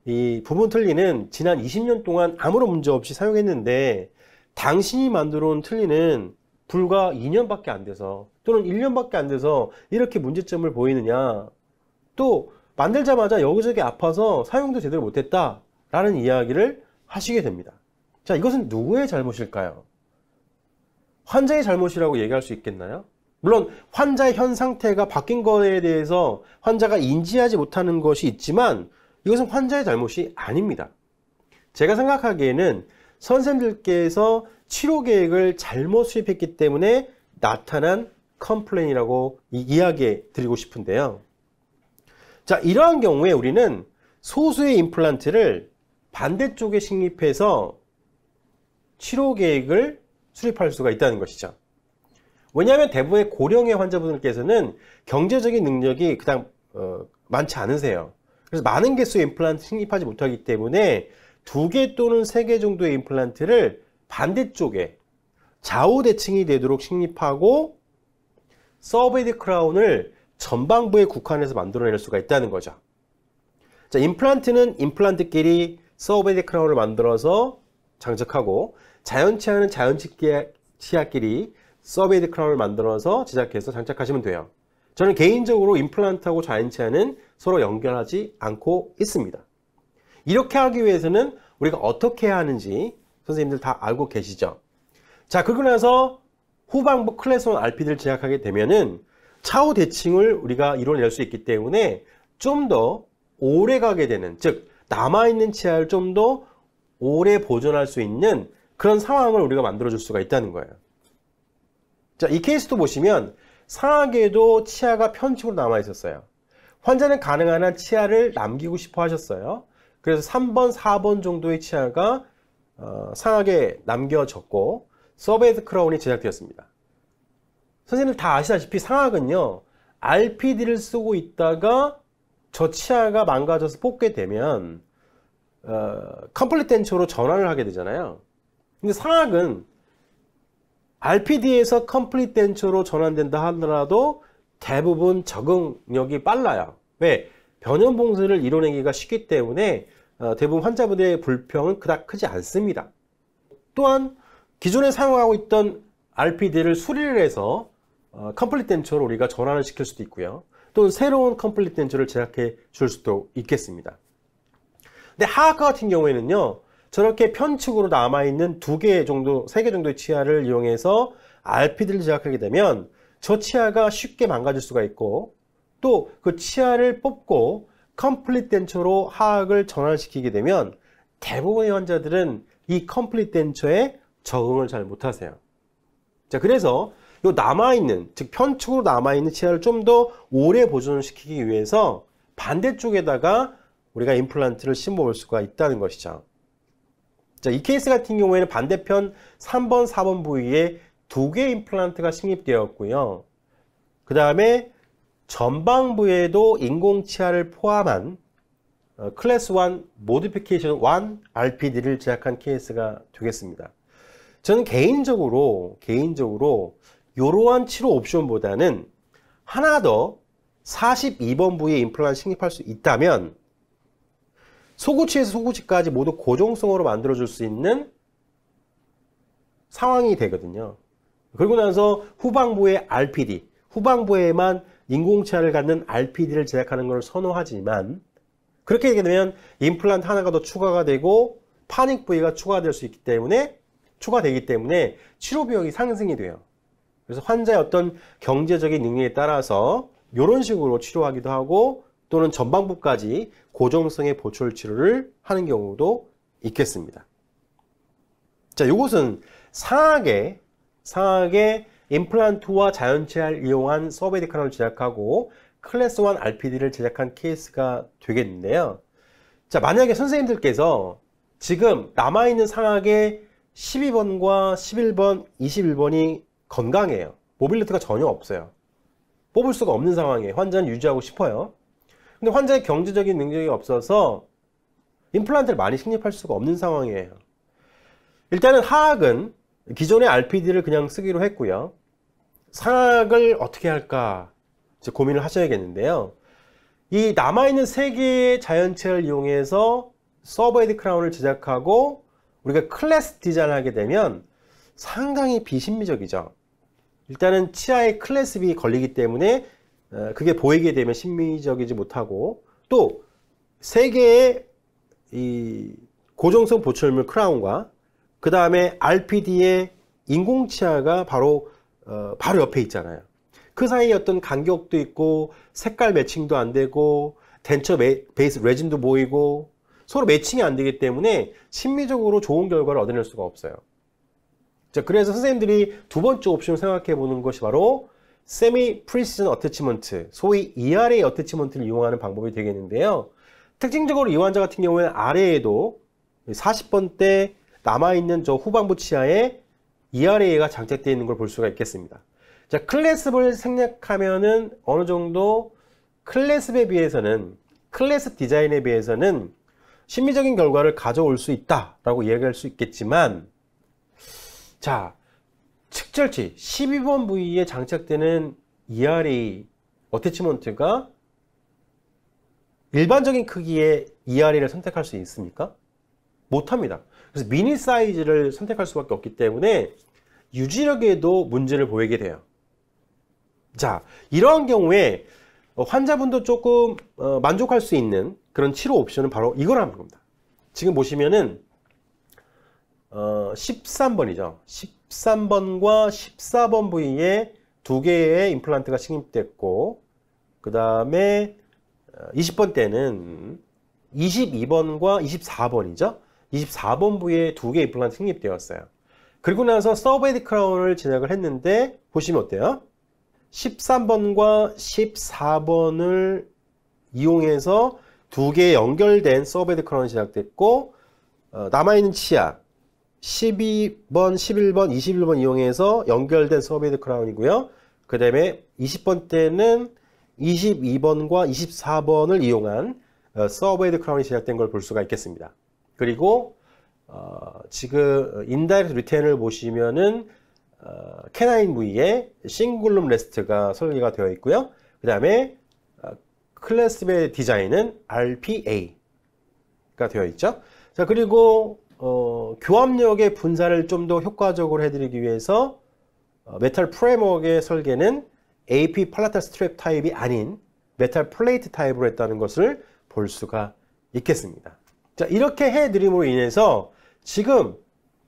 이 부분 틀니는 지난 20년 동안 아무런 문제 없이 사용했는데 당신이 만들어 온 틀니는 불과 2년밖에 안 돼서 또는 1년밖에 안 돼서 이렇게 문제점을 보이느냐, 또 만들자마자 여기저기 아파서 사용도 제대로 못했다 라는 이야기를 하시게 됩니다. 자, 이것은 누구의 잘못일까요? 환자의 잘못이라고 얘기할 수 있겠나요? 물론 환자의 현 상태가 바뀐 거에 대해서 환자가 인지하지 못하는 것이 있지만 이것은 환자의 잘못이 아닙니다. 제가 생각하기에는 선생님들께서 치료 계획을 잘못 수립했기 때문에 나타난 컴플레인이라고 이야기해 드리고 싶은데요. 자, 이러한 경우에 우리는 소수의 임플란트를 반대쪽에 식립해서 치료 계획을 수립할 수가 있다는 것이죠. 왜냐하면 대부분의 고령의 환자분들께서는 경제적인 능력이 그냥 많지 않으세요. 그래서 많은 개수의 임플란트 식립하지 못하기 때문에 2개 또는 3개 정도의 임플란트를 반대쪽에 좌우 대칭이 되도록 식립하고 서베이드 크라운을 전방부에 국한해서 만들어낼 수가 있다는 거죠. 자, 임플란트는 임플란트끼리 서베이드 크라운을 만들어서 장착하고, 자연치아는 자연치아끼리 서베이드 크라운을 만들어서 제작해서 장착하시면 돼요. 저는 개인적으로 임플란트하고 자연치아는 서로 연결하지 않고 있습니다. 이렇게 하기 위해서는 우리가 어떻게 해야 하는지 선생님들 다 알고 계시죠? 자, 그러고 나서 후방부 클래스 1 RPD를 제작하게 되면은 차후 대칭을 우리가 이뤄낼 수 있기 때문에 좀 더 오래 가게 되는, 즉 남아있는 치아를 좀 더 오래 보존할 수 있는 그런 상황을 우리가 만들어줄 수가 있다는 거예요. 자, 이 케이스도 보시면 상하게도 치아가 편측으로 남아 있었어요. 환자는 가능한 한 치아를 남기고 싶어 하셨어요. 그래서 3번, 4번 정도의 치아가 상하게 남겨졌고 서베이드 크라운이 제작되었습니다. 선생님들 다 아시다시피 상악은요, RPD를 쓰고 있다가 저 치아가 망가져서 뽑게 되면 컴플리트 덴처로 전환을 하게 되잖아요. 근데 상악은 RPD에서 컴플리트 덴처로 전환된다 하더라도 대부분 적응력이 빨라요. 왜? 변형 봉쇄를 이뤄내기가 쉽기 때문에 대부분 환자분들의 불평은 그닥 크지 않습니다. 또한 기존에 사용하고 있던 RPD를 수리를 해서 컴플리트 덴처로 우리가 전환을 시킬 수도 있고요. 또는 새로운 컴플리트 덴처를 제작해 줄 수도 있겠습니다. 근데 하악과 같은 경우에는요, 저렇게 편측으로 남아있는 2개 정도, 3개 정도의 치아를 이용해서 RPD를 제작하게 되면 저 치아가 쉽게 망가질 수가 있고, 또 그 치아를 뽑고 컴플리트 덴처로 하악을 전환시키게 되면 대부분의 환자들은 이 컴플리트 덴처에 적응을 잘 못하세요. 자, 그래서 요 남아있는, 즉 편측으로 남아있는 치아를 좀 더 오래 보존시키기 위해서 반대쪽에다가 우리가 임플란트를 심어볼 수가 있다는 것이죠. 자, 이 케이스 같은 경우에는 반대편 3번, 4번 부위에 2개의 임플란트가 식립되었고요. 그 다음에 전방부에도 인공치아를 포함한 클래스 1 모디피케이션 1 RPD를 제작한 케이스가 되겠습니다. 저는 개인적으로 이러한 치료 옵션보다는 하나 더 42번 부위에 임플란트 식립할 수 있다면 소구치에서 소구치까지 모두 고정성으로 만들어줄 수 있는 상황이 되거든요. 그리고 나서 후방부의 RPD, 후방부에만 인공치아를 갖는 RPD를 제작하는 것을 선호하지만, 그렇게 되게 되면 임플란트 하나가 더 추가가 되고 파닉 부위가 추가되기 때문에 치료 비용이 상승이 돼요. 그래서 환자의 어떤 경제적인 능력에 따라서 이런 식으로 치료하기도 하고, 또는 전방부까지 고정성의 보철 치료를 하는 경우도 있겠습니다. 자, 이것은 상악의 임플란트와 자연치아를 이용한 서베이드 크라운을 제작하고 클래스 1 RPD를 제작한 케이스가 되겠는데요. 자, 만약에 선생님들께서 지금 남아있는 상악의 12번과 11번, 21번이 건강해요. 모빌리티가 전혀 없어요. 뽑을 수가 없는 상황에 환자는 유지하고 싶어요. 근데 환자의 경제적인 능력이 없어서 임플란트를 많이 식립할 수가 없는 상황이에요. 일단은 하악은 기존의 RPD를 그냥 쓰기로 했고요. 상악을 어떻게 할까 이제 고민을 하셔야겠는데요. 이 남아있는 3개의 자연치아를 이용해서 서베이드 크라운을 제작하고 우리가 클래스 디자인을 하게 되면 상당히 비신미적이죠. 일단은 치아에 클래스비 걸리기 때문에 그게 보이게 되면 신미적이지 못하고, 또 3개의 이 고정성 보철물 크라운과 그 다음에 RPD의 인공치아가 바로 옆에 있잖아요. 그 사이에 어떤 간격도 있고 색깔 매칭도 안 되고 덴처 베이스 레진도 보이고 서로 매칭이 안 되기 때문에 심미적으로 좋은 결과를 얻어낼 수가 없어요. 자, 그래서 선생님들이 두 번째 옵션을 생각해 보는 것이 바로 세미 프리시전 어태치먼트, 소위 ERA 어태치먼트를 이용하는 방법이 되겠는데요. 특징적으로 이 환자 같은 경우에는 아래에도 40번대 남아있는 저 후방부 치아에 ERA가 장착되어 있는 걸 볼 수가 있겠습니다. 자, 클래스를 생략하면은 어느 정도 클래스에 비해서는, 클래스 디자인에 비해서는 심미적인 결과를 가져올 수 있다라고 이야기할 수 있겠지만, 자, 측절치 12번 부위에 장착되는 ERA 어태치먼트가 일반적인 크기의 ERA를 선택할 수 있습니까? 못합니다. 그래서 미니 사이즈를 선택할 수밖에 없기 때문에 유지력에도 문제를 보이게 돼요. 자, 이러한 경우에 환자분도 조금 만족할 수 있는 그런 치료 옵션은 바로 이거라는 겁니다. 지금 보시면은 13번이죠. 13번과 14번 부위에 2개의 임플란트가 식립됐고, 그 다음에 20번 때는 22번과 24번이죠. 24번 부위에 2개의 임플란트 식립되었어요. 그리고 나서 서베이드 크라운을 제작을 했는데 보시면 어때요? 13번과 14번을 이용해서 2개 연결된 서베이드 크라운이 제작됐고, 남아있는 치아 12번, 11번, 21번 이용해서 연결된 서베이드 크라운이고요. 그 다음에 20번 때는 22번과 24번을 이용한 서베이드 크라운이 제작된 걸 볼 수가 있겠습니다. 그리고 지금 인다이렉트 리텐을 보시면은 캐나인 부위에 싱글룸 레스트가 설계가 되어 있고요. 그 다음에 클래스의 디자인은 RPA가 되어 있죠. 자, 그리고 교합력의 분사를 좀 더 효과적으로 해드리기 위해서 메탈 프레임워크의 설계는 AP 팔라탈 스트랩 타입이 아닌 메탈 플레이트 타입으로 했다는 것을 볼 수가 있겠습니다. 자, 이렇게 해드림으로 인해서 지금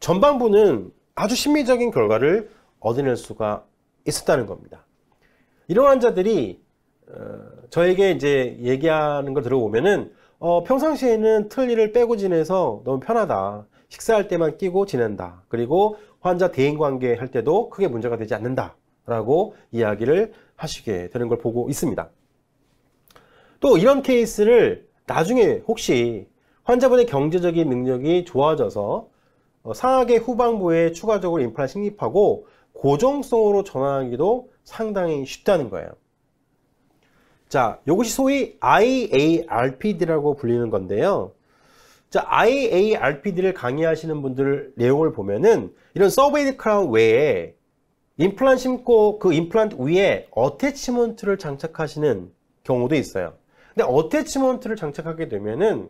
전반부는 아주 심미적인 결과를 얻어낼 수가 있었다는 겁니다. 이런 환자들이 저에게 이제 얘기하는 걸 들어보면은 평상시에는 틀니를 빼고 지내서 너무 편하다. 식사할 때만 끼고 지낸다. 그리고 환자 대인관계 할 때도 크게 문제가 되지 않는다. 라고 이야기를 하시게 되는 걸 보고 있습니다. 또 이런 케이스를 나중에 혹시 환자분의 경제적인 능력이 좋아져서 상하계 후방부에 추가적으로 임플란트 식립하고 고정성으로 전환하기도 상당히 쉽다는 거예요. 자, 이것이 소위 IARPD라고 불리는 건데요. 자, IARPD를 강의하시는 분들 내용을 보면은 이런 서베이드 크라운 외에 임플란트 심고 그 임플란트 위에 어태치먼트를 장착하시는 경우도 있어요. 근데 어태치먼트를 장착하게 되면은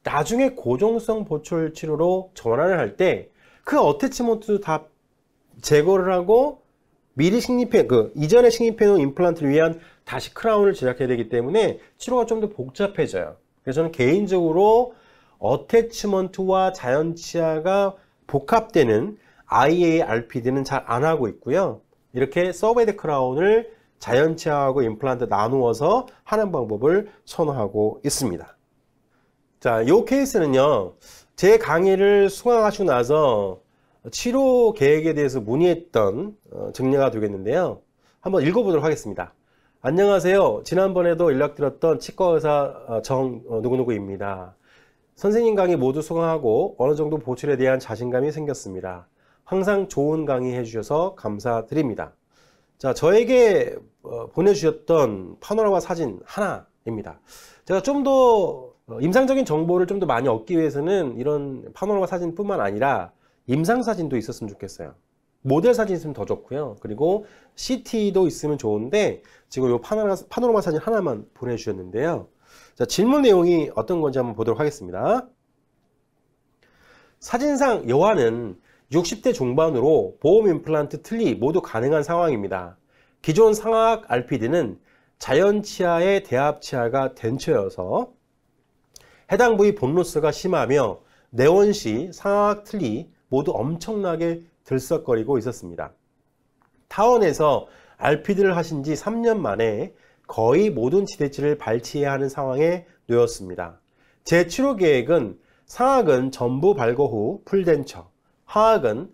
나중에 고정성 보철 치료로 전환을 할 때 그 어태치먼트도 다 제거를 하고 미리 식립해, 이전에 식립해 놓은 임플란트를 위한 다시 크라운을 제작해야 되기 때문에 치료가 좀 더 복잡해져요. 그래서 저는 개인적으로 어태치먼트와 자연치아가 복합되는 IARPD는 잘 안 하고 있고요. 이렇게 서베이드 크라운을 자연치아하고 임플란트 나누어서 하는 방법을 선호하고 있습니다. 자, 이 케이스는요, 제 강의를 수강하시고 나서 치료 계획에 대해서 문의했던 증례가 되겠는데요. 한번 읽어보도록 하겠습니다. 안녕하세요. 지난번에도 연락드렸던 치과의사 누구누구입니다. 선생님 강의 모두 수강하고 어느 정도 보철에 대한 자신감이 생겼습니다. 항상 좋은 강의 해주셔서 감사드립니다. 자, 저에게 보내주셨던 파노라마 사진 하나입니다. 제가 좀 더 임상적인 정보를 좀 더 많이 얻기 위해서는 이런 파노라마 사진뿐만 아니라 임상 사진도 있었으면 좋겠어요. 모델 사진 있으면 더 좋고요. 그리고 CT도 있으면 좋은데 지금 이 파노라마 사진 하나만 보내주셨는데요. 자, 질문 내용이 어떤 건지 한번 보도록 하겠습니다. 사진상 여화는 60대 중반으로 보험 임플란트 틀니 모두 가능한 상황입니다. 기존 상악 RPD는 자연치아의 대합치아가 덴처여서 해당 부위 본로스가 심하며 내원 시 상악 틀니 모두 엄청나게 들썩거리고 있었습니다. 타원에서 RPD를 하신 지 3년 만에 거의 모든 지대치를 발치해야 하는 상황에 놓였습니다. 제 치료 계획은 상악은 전부 발거 후 풀덴처, 하악은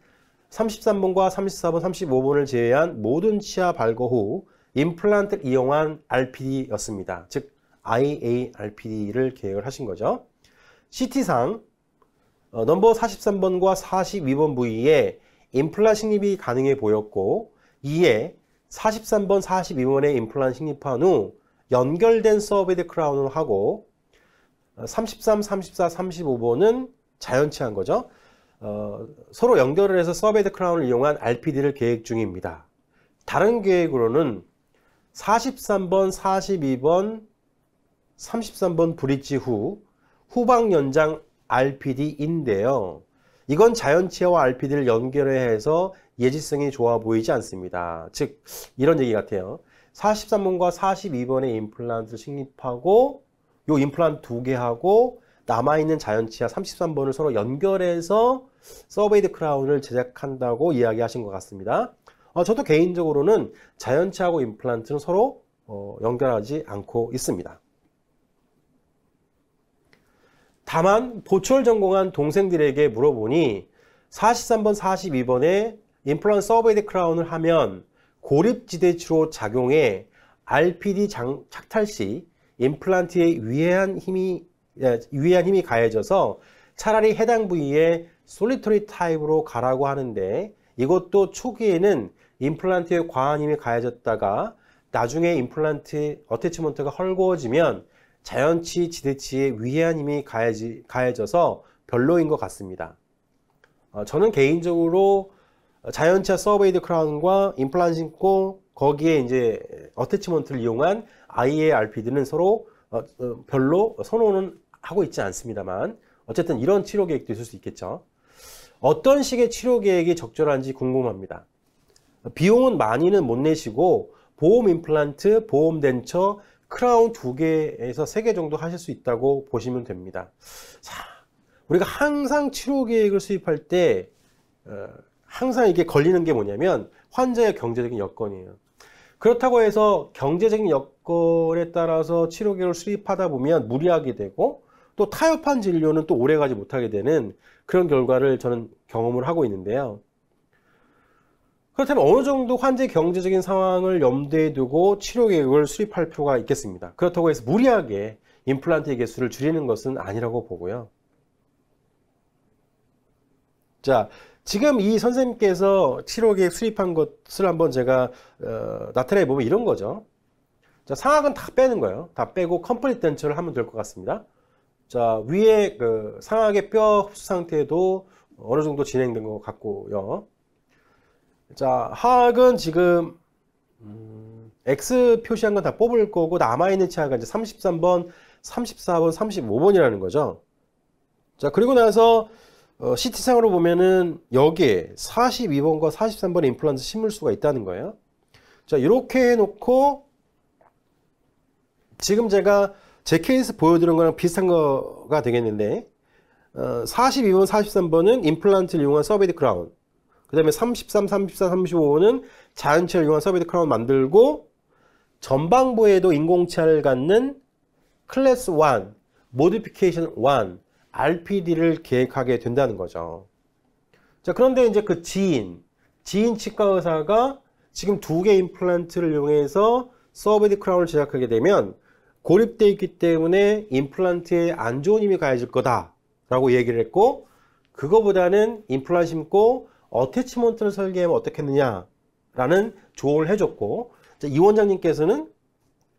33번과 34번, 35번을 제외한 모든 치아 발거 후 임플란트를 이용한 RPD였습니다. 즉 IARPD를 계획을 하신 거죠. CT상 넘버 43번과 42번 부위에 임플란트 식립이 가능해 보였고 이에 43번, 42번에 임플란트 식립한 후 연결된 서베이드 크라운을 하고 33, 34, 35번은 자연치한 거죠. 서로 연결을 해서 서베이드 크라운을 이용한 RPD를 계획 중입니다. 다른 계획으로는 43번, 42번, 33번 브릿지 후 후방 연장 RPD인데요. 이건 자연치아와 RPD를 연결해서 예지성이 좋아 보이지 않습니다. 즉 이런 얘기 같아요. 43번과 42번의 임플란트를 식립하고 요 임플란트 2개 하고 남아있는 자연치아 33번을 서로 연결해서 서베이드 크라운을 제작한다고 이야기하신 것 같습니다. 저도 개인적으로는 자연치아하고 임플란트는 서로 연결하지 않고 있습니다. 다만 보철 전공한 동생들에게 물어보니 43번, 42번에 임플란트 서베이드 크라운을 하면 고립지대치로 작용해 RPD 착탈 시 임플란트에 유해한 힘이 가해져서 차라리 해당 부위에 솔리터리 타입으로 가라고 하는데 이것도 초기에는 임플란트에 과한 힘이 가해졌다가 나중에 임플란트 어태치먼트가 헐거워지면 자연치 지대치에 위해한 힘이 가해져서 별로인 것 같습니다. 저는 개인적으로 자이언티아 서베이드 크라운과 임플란트 심고 거기에 이제 어태치먼트를 이용한 IARPD는 서로 별로 선호는 하고 있지 않습니다만 어쨌든 이런 치료 계획도 있을 수 있겠죠. 어떤 식의 치료 계획이 적절한지 궁금합니다. 비용은 많이는 못 내시고 보험 임플란트, 보험 덴처, 크라운 2개에서 3개 정도 하실 수 있다고 보시면 됩니다. 자, 우리가 항상 치료 계획을 수립할 때 항상 이게 걸리는 게 뭐냐면 환자의 경제적인 여건이에요. 그렇다고 해서 경제적인 여건에 따라서 치료 계획을 수립하다 보면 무리하게 되고 또 타협한 진료는 또 오래가지 못하게 되는 그런 결과를 저는 경험을 하고 있는데요. 그렇다면 어느 정도 환자의 경제적인 상황을 염두에 두고 치료 계획을 수립할 필요가 있겠습니다. 그렇다고 해서 무리하게 임플란트의 개수를 줄이는 것은 아니라고 보고요. 자, 지금 이 선생님께서 치료 계획 수립한 것을 한번 제가 나타내 보면 이런 거죠. 자, 상악은 다 빼는 거예요. 다 빼고 컴플리트 덴처를 하면 될 것 같습니다. 자, 위에 그 상악의 뼈 흡수 상태도 어느 정도 진행된 것 같고요. 자, 하악은 지금 X 표시한 건 다 뽑을 거고 남아있는 치아가 이제 33번, 34번, 35번이라는 거죠. 자, 그리고 나서 CT상으로 보면은 여기에 42번과 43번 임플란트 심을 수가 있다는 거예요. 자, 이렇게 해놓고 지금 제가 제 케이스 보여드린 거랑 비슷한 거가 되겠는데 42번, 43번은 임플란트를 이용한 서베이드 크라운, 그 다음에 33, 34, 35번은 자연치아를 이용한 서베이드 크라운 만들고 전방부에도 인공치아를 갖는 클래스 1, 모디피케이션 1, RPD를 계획하게 된다는 거죠. 자, 그런데 이제 그 지인 치과 의사가 지금 2개 임플란트를 이용해서 서베이드 크라운을 제작하게 되면 고립되어 있기 때문에 임플란트에 안 좋은 힘이 가해질 거다 라고 얘기를 했고, 그거보다는 임플란트 심고 어태치먼트를 설계하면 어떻겠느냐 라는 조언을 해줬고, 이 원장님께서는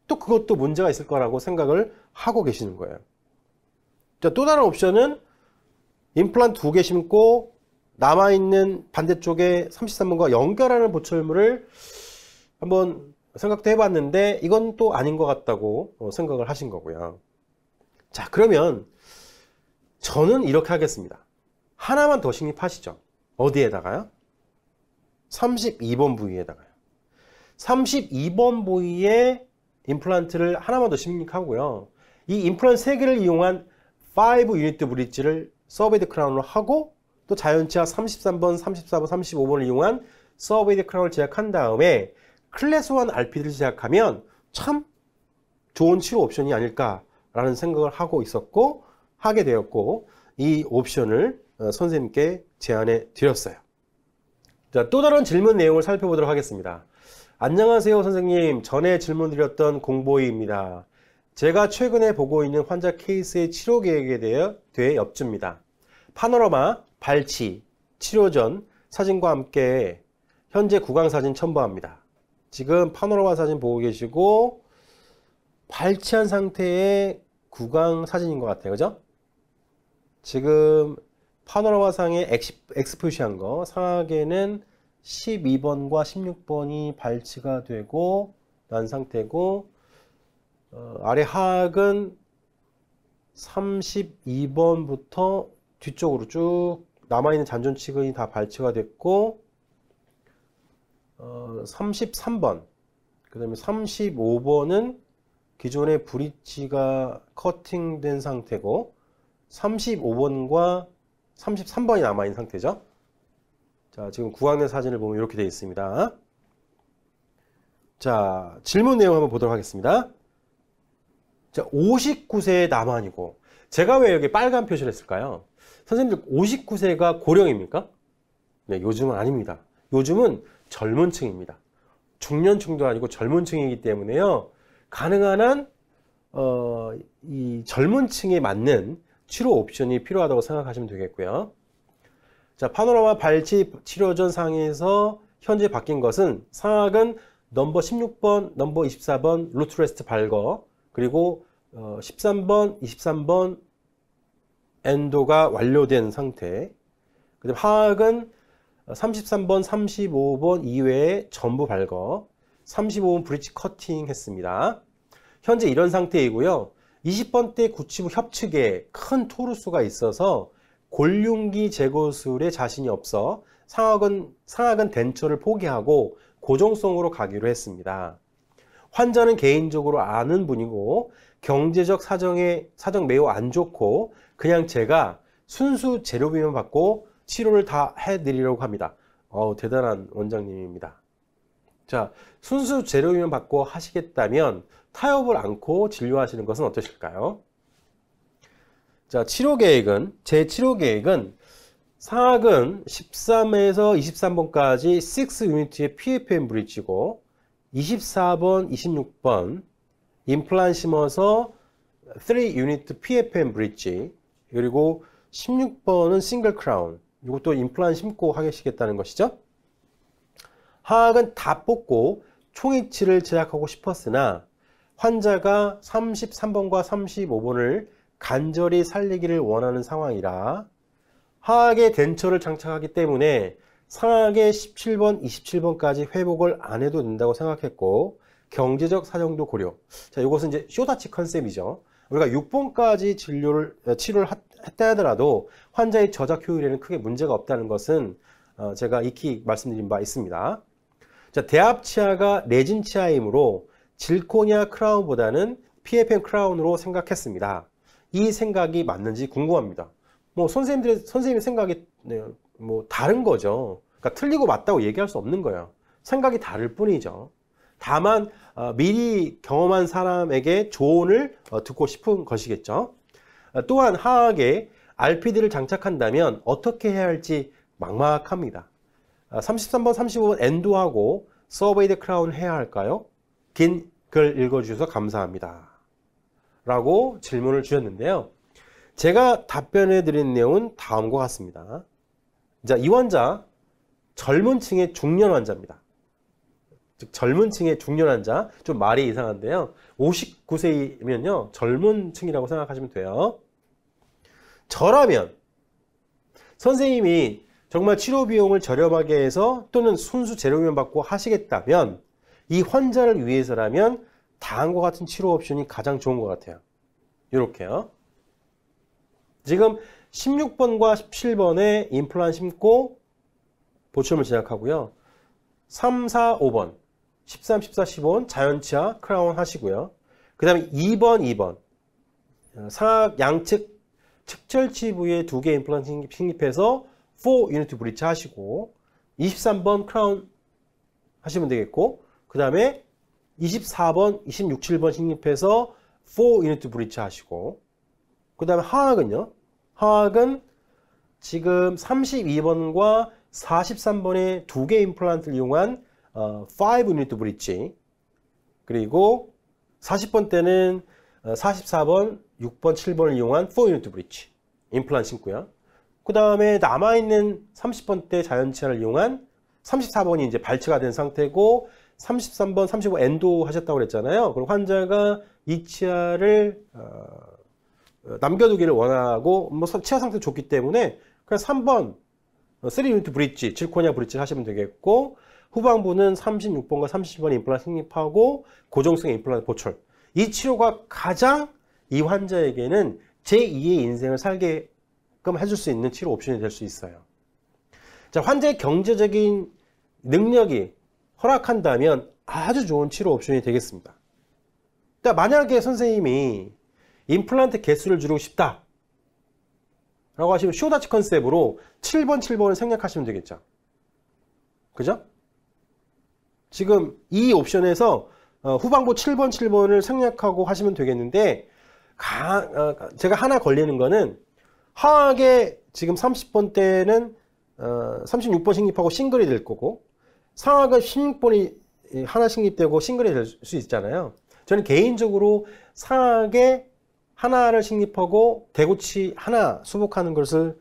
또 그것도 문제가 있을 거라고 생각을 하고 계시는 거예요. 자, 또 다른 옵션은 임플란트 2개 심고 남아있는 반대쪽에 33번과 연결하는 보철물을 한번 생각도 해봤는데 이건 또 아닌 것 같다고 생각을 하신 거고요. 자, 그러면 저는 이렇게 하겠습니다. 하나만 더 식립하시죠. 어디에다가요? 32번 부위에다가요. 32번 부위에 임플란트를 하나만 더 식립하고요. 이 임플란트 3개를 이용한 5 유니트 브릿지를 서베이드 크라운으로 하고 또 자연치아 33번, 34번, 35번을 이용한 서베이드 크라운을 제작한 다음에 클래스 1 RPD를 제작하면 참 좋은 치료 옵션이 아닐까라는 생각을 하고 있었고 하게 되었고 이 옵션을 선생님께 제안해 드렸어요. 자, 또 다른 질문 내용을 살펴보도록 하겠습니다. 안녕하세요 선생님, 전에 질문 드렸던 공보이입니다. 제가 최근에 보고 있는 환자 케이스의 치료 계획에 대해 여쭙니다. 파노라마, 발치, 치료 전 사진과 함께 현재 구강 사진 첨부합니다. 지금 파노라마 사진 보고 계시고 발치한 상태의 구강 사진인 것 같아요. 그죠? 지금 파노라마 상에 X 표시한 거 상하게는 12번과 16번이 발치가 되고 난 상태고 아래 하악은 32번부터 뒤쪽으로 쭉 남아있는 잔존치근이 다 발치가 됐고 33번 그 다음에 35번은 기존의 브릿지가 커팅된 상태고 35번과 33번이 남아있는 상태죠. 자, 지금 구강내 사진을 보면 이렇게 되어 있습니다. 자, 질문 내용 한번 보도록 하겠습니다. 자, 59세의 남한이고, 제가 왜 여기 빨간 표시를 했을까요? 선생님들 59세가 고령입니까? 네, 요즘은 아닙니다. 요즘은 젊은 층입니다. 중년층도 아니고 젊은 층이기 때문에요. 가능한 한 이 젊은 층에 맞는 치료 옵션이 필요하다고 생각하시면 되겠고요. 자, 파노라마 발치 치료 전 상에서 현재 바뀐 것은 상악은 넘버 16번, 넘버 24번 루트레스트 발거, 그리고 13번, 23번 엔도가 완료된 상태. 그다음 하악은 33번, 35번 이외에 전부 발거. 35번 브릿지 커팅 했습니다. 현재 이런 상태이고요. 20번 때 구치부 협측에 큰 토르수가 있어서 골륜기 제거술에 자신이 없어 상악은 덴처를 포기하고 고정성으로 가기로 했습니다. 환자는 개인적으로 아는 분이고 경제적 사정 매우 안 좋고 그냥 제가 순수 재료비만 받고 치료를 다 해드리려고 합니다. 대단한 원장님입니다. 자, 순수 재료비만 받고 하시겠다면 타협을 않고 진료하시는 것은 어떠실까요? 자, 제 치료 계획은 상악은 13에서 23번까지 6 유니트의 PFM 브릿지고 24번, 26번 임플란트 심어서 3 유니트 PFM 브릿지 그리고 16번은 싱글 크라운 이것도 임플란트 심고 하시겠다는 것이죠. 하악은 다 뽑고 총이치를 제작하고 싶었으나 환자가 33번과 35번을 간절히 살리기를 원하는 상황이라 하악에 덴처를 장착하기 때문에 상악의 17번, 27번까지 회복을 안 해도 된다고 생각했고 경제적 사정도 고려. 자, 이것은 이제 쇼다치 컨셉이죠. 우리가 6번까지 치료를 했다 하더라도 환자의 저작 효율에는 크게 문제가 없다는 것은 제가 익히 말씀드린 바 있습니다. 자, 대합 치아가 레진 치아이므로 질코니아 크라운보다는 PFM 크라운으로 생각했습니다. 이 생각이 맞는지 궁금합니다. 뭐 선생님의 생각이 뭐 다른 거죠. 그러니까 틀리고 맞다고 얘기할 수 없는 거예요. 생각이 다를 뿐이죠. 다만 미리 경험한 사람에게 조언을 듣고 싶은 것이겠죠. 또한 하악에 RPD를 장착한다면 어떻게 해야 할지 막막합니다. 33번, 35번 엔도하고 서베이드 크라운 해야 할까요? 긴 글 읽어주셔서 감사합니다. 라고 질문을 주셨는데요. 제가 답변해 드린 내용은 다음과 같습니다. 자, 이 환자 젊은 층의 중년 환자입니다. 즉 젊은 층의 중년 환자, 좀 말이 이상한데요. 59세이면요 젊은 층이라고 생각하시면 돼요. 저라면 선생님이 정말 치료 비용을 저렴하게 해서 또는 순수 재료비만 받고 하시겠다면 이 환자를 위해서라면 다음과 같은 치료 옵션이 가장 좋은 것 같아요. 이렇게요. 지금 16번과 17번에 임플란트 심고 보철물 제작하고요. 3, 4, 5번 13, 14, 15번 자연치아 크라운 하시고요. 그 다음에 2번 상악 양측 측절치 부위에 2개 임플란트 식립해서 4 유니트 브릿지 하시고 23번 크라운 하시면 되겠고 그 다음에 24번, 26, 7번 식립해서 4 유니트 브릿지 하시고 그 다음에 하악은요. 하악은 지금 32번과 43번의 2개 임플란트를 이용한 5 유니트 브릿지 그리고 40번 때는 44번, 6번, 7번을 이용한 4 유니트 브릿지 임플란트 심고요. 그 다음에 남아있는 30번 때 자연치아를 이용한 34번이 이제 발치가 된 상태고 33번, 35 엔도 하셨다고 그랬잖아요. 그럼 환자가 이 치아를 남겨두기를 원하고 뭐 치아 상태 좋기 때문에 그냥 3번 3 유니트 브릿지, 질코니아 브릿지 하시면 되겠고 후반부는 36번과 30번 임플란트 식립하고 고정성 임플란트 보철. 이 치료가 가장 이 환자에게는 제2의 인생을 살게끔 해줄 수 있는 치료 옵션이 될 수 있어요. 자, 환자의 경제적인 능력이 허락한다면 아주 좋은 치료 옵션이 되겠습니다. 그러니까 만약에 선생님이 임플란트 개수를 줄이고 싶다 라고 하시면 쇼다치 컨셉으로 7번을 생략하시면 되겠죠. 그죠? 지금 이 옵션에서 후반부 7번을 생략하고 하시면 되겠는데 제가 하나 걸리는 거는 하악에 지금 30번 때는 36번 식립하고 싱글이 될 거고 상악은 16번이 하나 식립되고 싱글이 될 수 있잖아요. 저는 개인적으로 상악에 하나를 식립하고 대구치 하나 수복하는 것을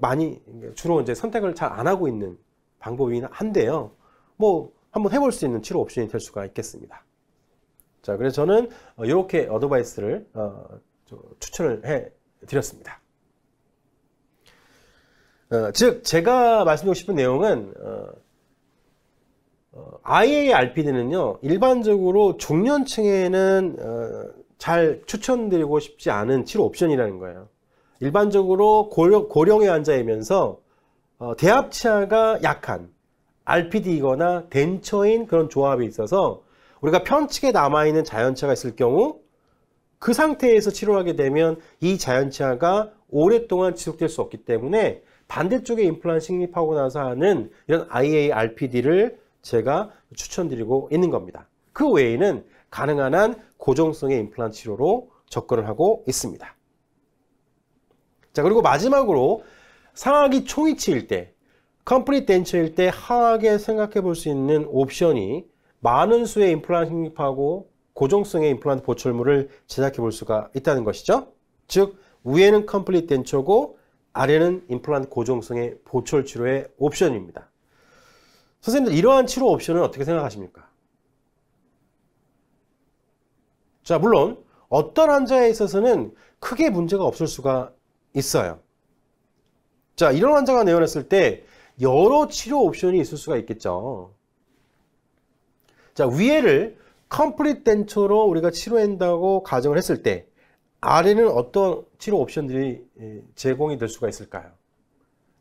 많이 주로 이제 선택을 잘 안 하고 있는 방법이긴 한데요. 뭐 한번 해볼 수 있는 치료 옵션이 될 수가 있겠습니다. 자, 그래서 저는 이렇게 어드바이스를 추천을 해 드렸습니다. 즉 제가 말씀드리고 싶은 내용은 IARPD는요 일반적으로 중년층에는 잘 추천드리고 싶지 않은 치료 옵션이라는 거예요. 일반적으로 고령의 환자이면서 대합치아가 약한 RPD이거나 덴처인 그런 조합이 있어서 우리가 편측에 남아있는 자연치아가 있을 경우 그 상태에서 치료하게 되면 이 자연치아가 오랫동안 지속될 수 없기 때문에 반대쪽에 임플란트 식립하고 나서 하는 이런 IARPD를 제가 추천드리고 있는 겁니다. 그 외에는 가능한 한 고정성의 임플란트 치료로 접근을 하고 있습니다. 자, 그리고 마지막으로 상하기 초이치일 때, 컴플리트 덴처일 때 하악에 생각해 볼 수 있는 옵션이 많은 수의 임플란트 식립하고 고정성의 임플란트 보철물을 제작해 볼 수가 있다는 것이죠. 즉 위에는 컴플리트 덴처고 아래는 임플란트 고정성의 보철 치료의 옵션입니다. 선생님들 이러한 치료 옵션은 어떻게 생각하십니까? 자, 물론 어떤 환자에 있어서는 크게 문제가 없을 수가 있어요. 자, 이런 환자가 내원했을 때 여러 치료 옵션이 있을 수가 있겠죠. 자, 위에를 컴플리트 덴처로 우리가 치료한다고 가정을 했을 때 아래는 어떤 치료 옵션들이 제공이 될 수가 있을까요?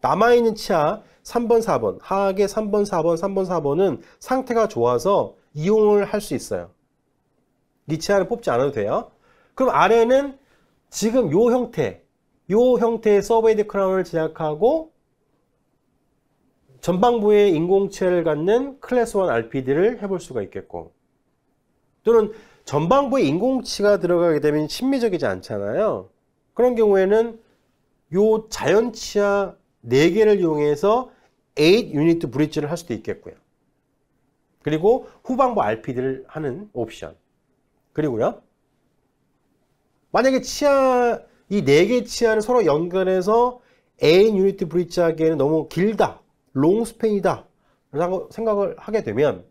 남아있는 치아 3번, 4번, 하악의 3번, 4번, 3번, 4번은 상태가 좋아서 이용을 할 수 있어요. 이 치아를 뽑지 않아도 돼요. 그럼 아래는 지금 요 형태의 서베이드 크라운을 제작하고 전방부에 인공치아를 갖는 클래스 1 RPD를 해볼 수가 있겠고, 또는 전방부에 인공치가 들어가게 되면 심미적이지 않잖아요. 그런 경우에는 요 자연치아 4개를 이용해서 8 유니트 브릿지를 할 수도 있겠고요. 그리고 후방부 RPD를 하는 옵션. 그리고요, 만약에 이 4개의 치아를 서로 연결해서 8 유니트 브릿지 하기에는 너무 길다, 롱스팬이다 라고 생각을 하게 되면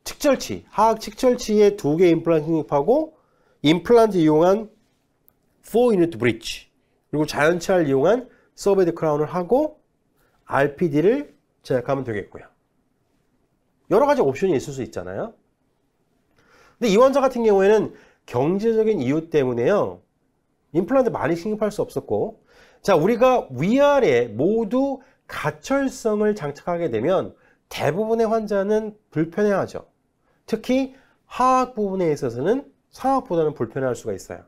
측절치, 하악 측절치에 2개 임플란트 식립하고 임플란트 이용한 4 유니트 브릿지, 그리고 자연치아를 이용한 서베이드 크라운을 하고 RPD를 제작하면 되겠고요. 여러 가지 옵션이 있을 수 있잖아요. 근데 이 환자 같은 경우에는 경제적인 이유 때문에요, 임플란트 많이 식립할 수 없었고, 자, 우리가 위아래 모두 가철성을 장착하게 되면 대부분의 환자는 불편해하죠. 특히 하악 부분에 있어서는 상악보다는 불편해할 수가 있어요.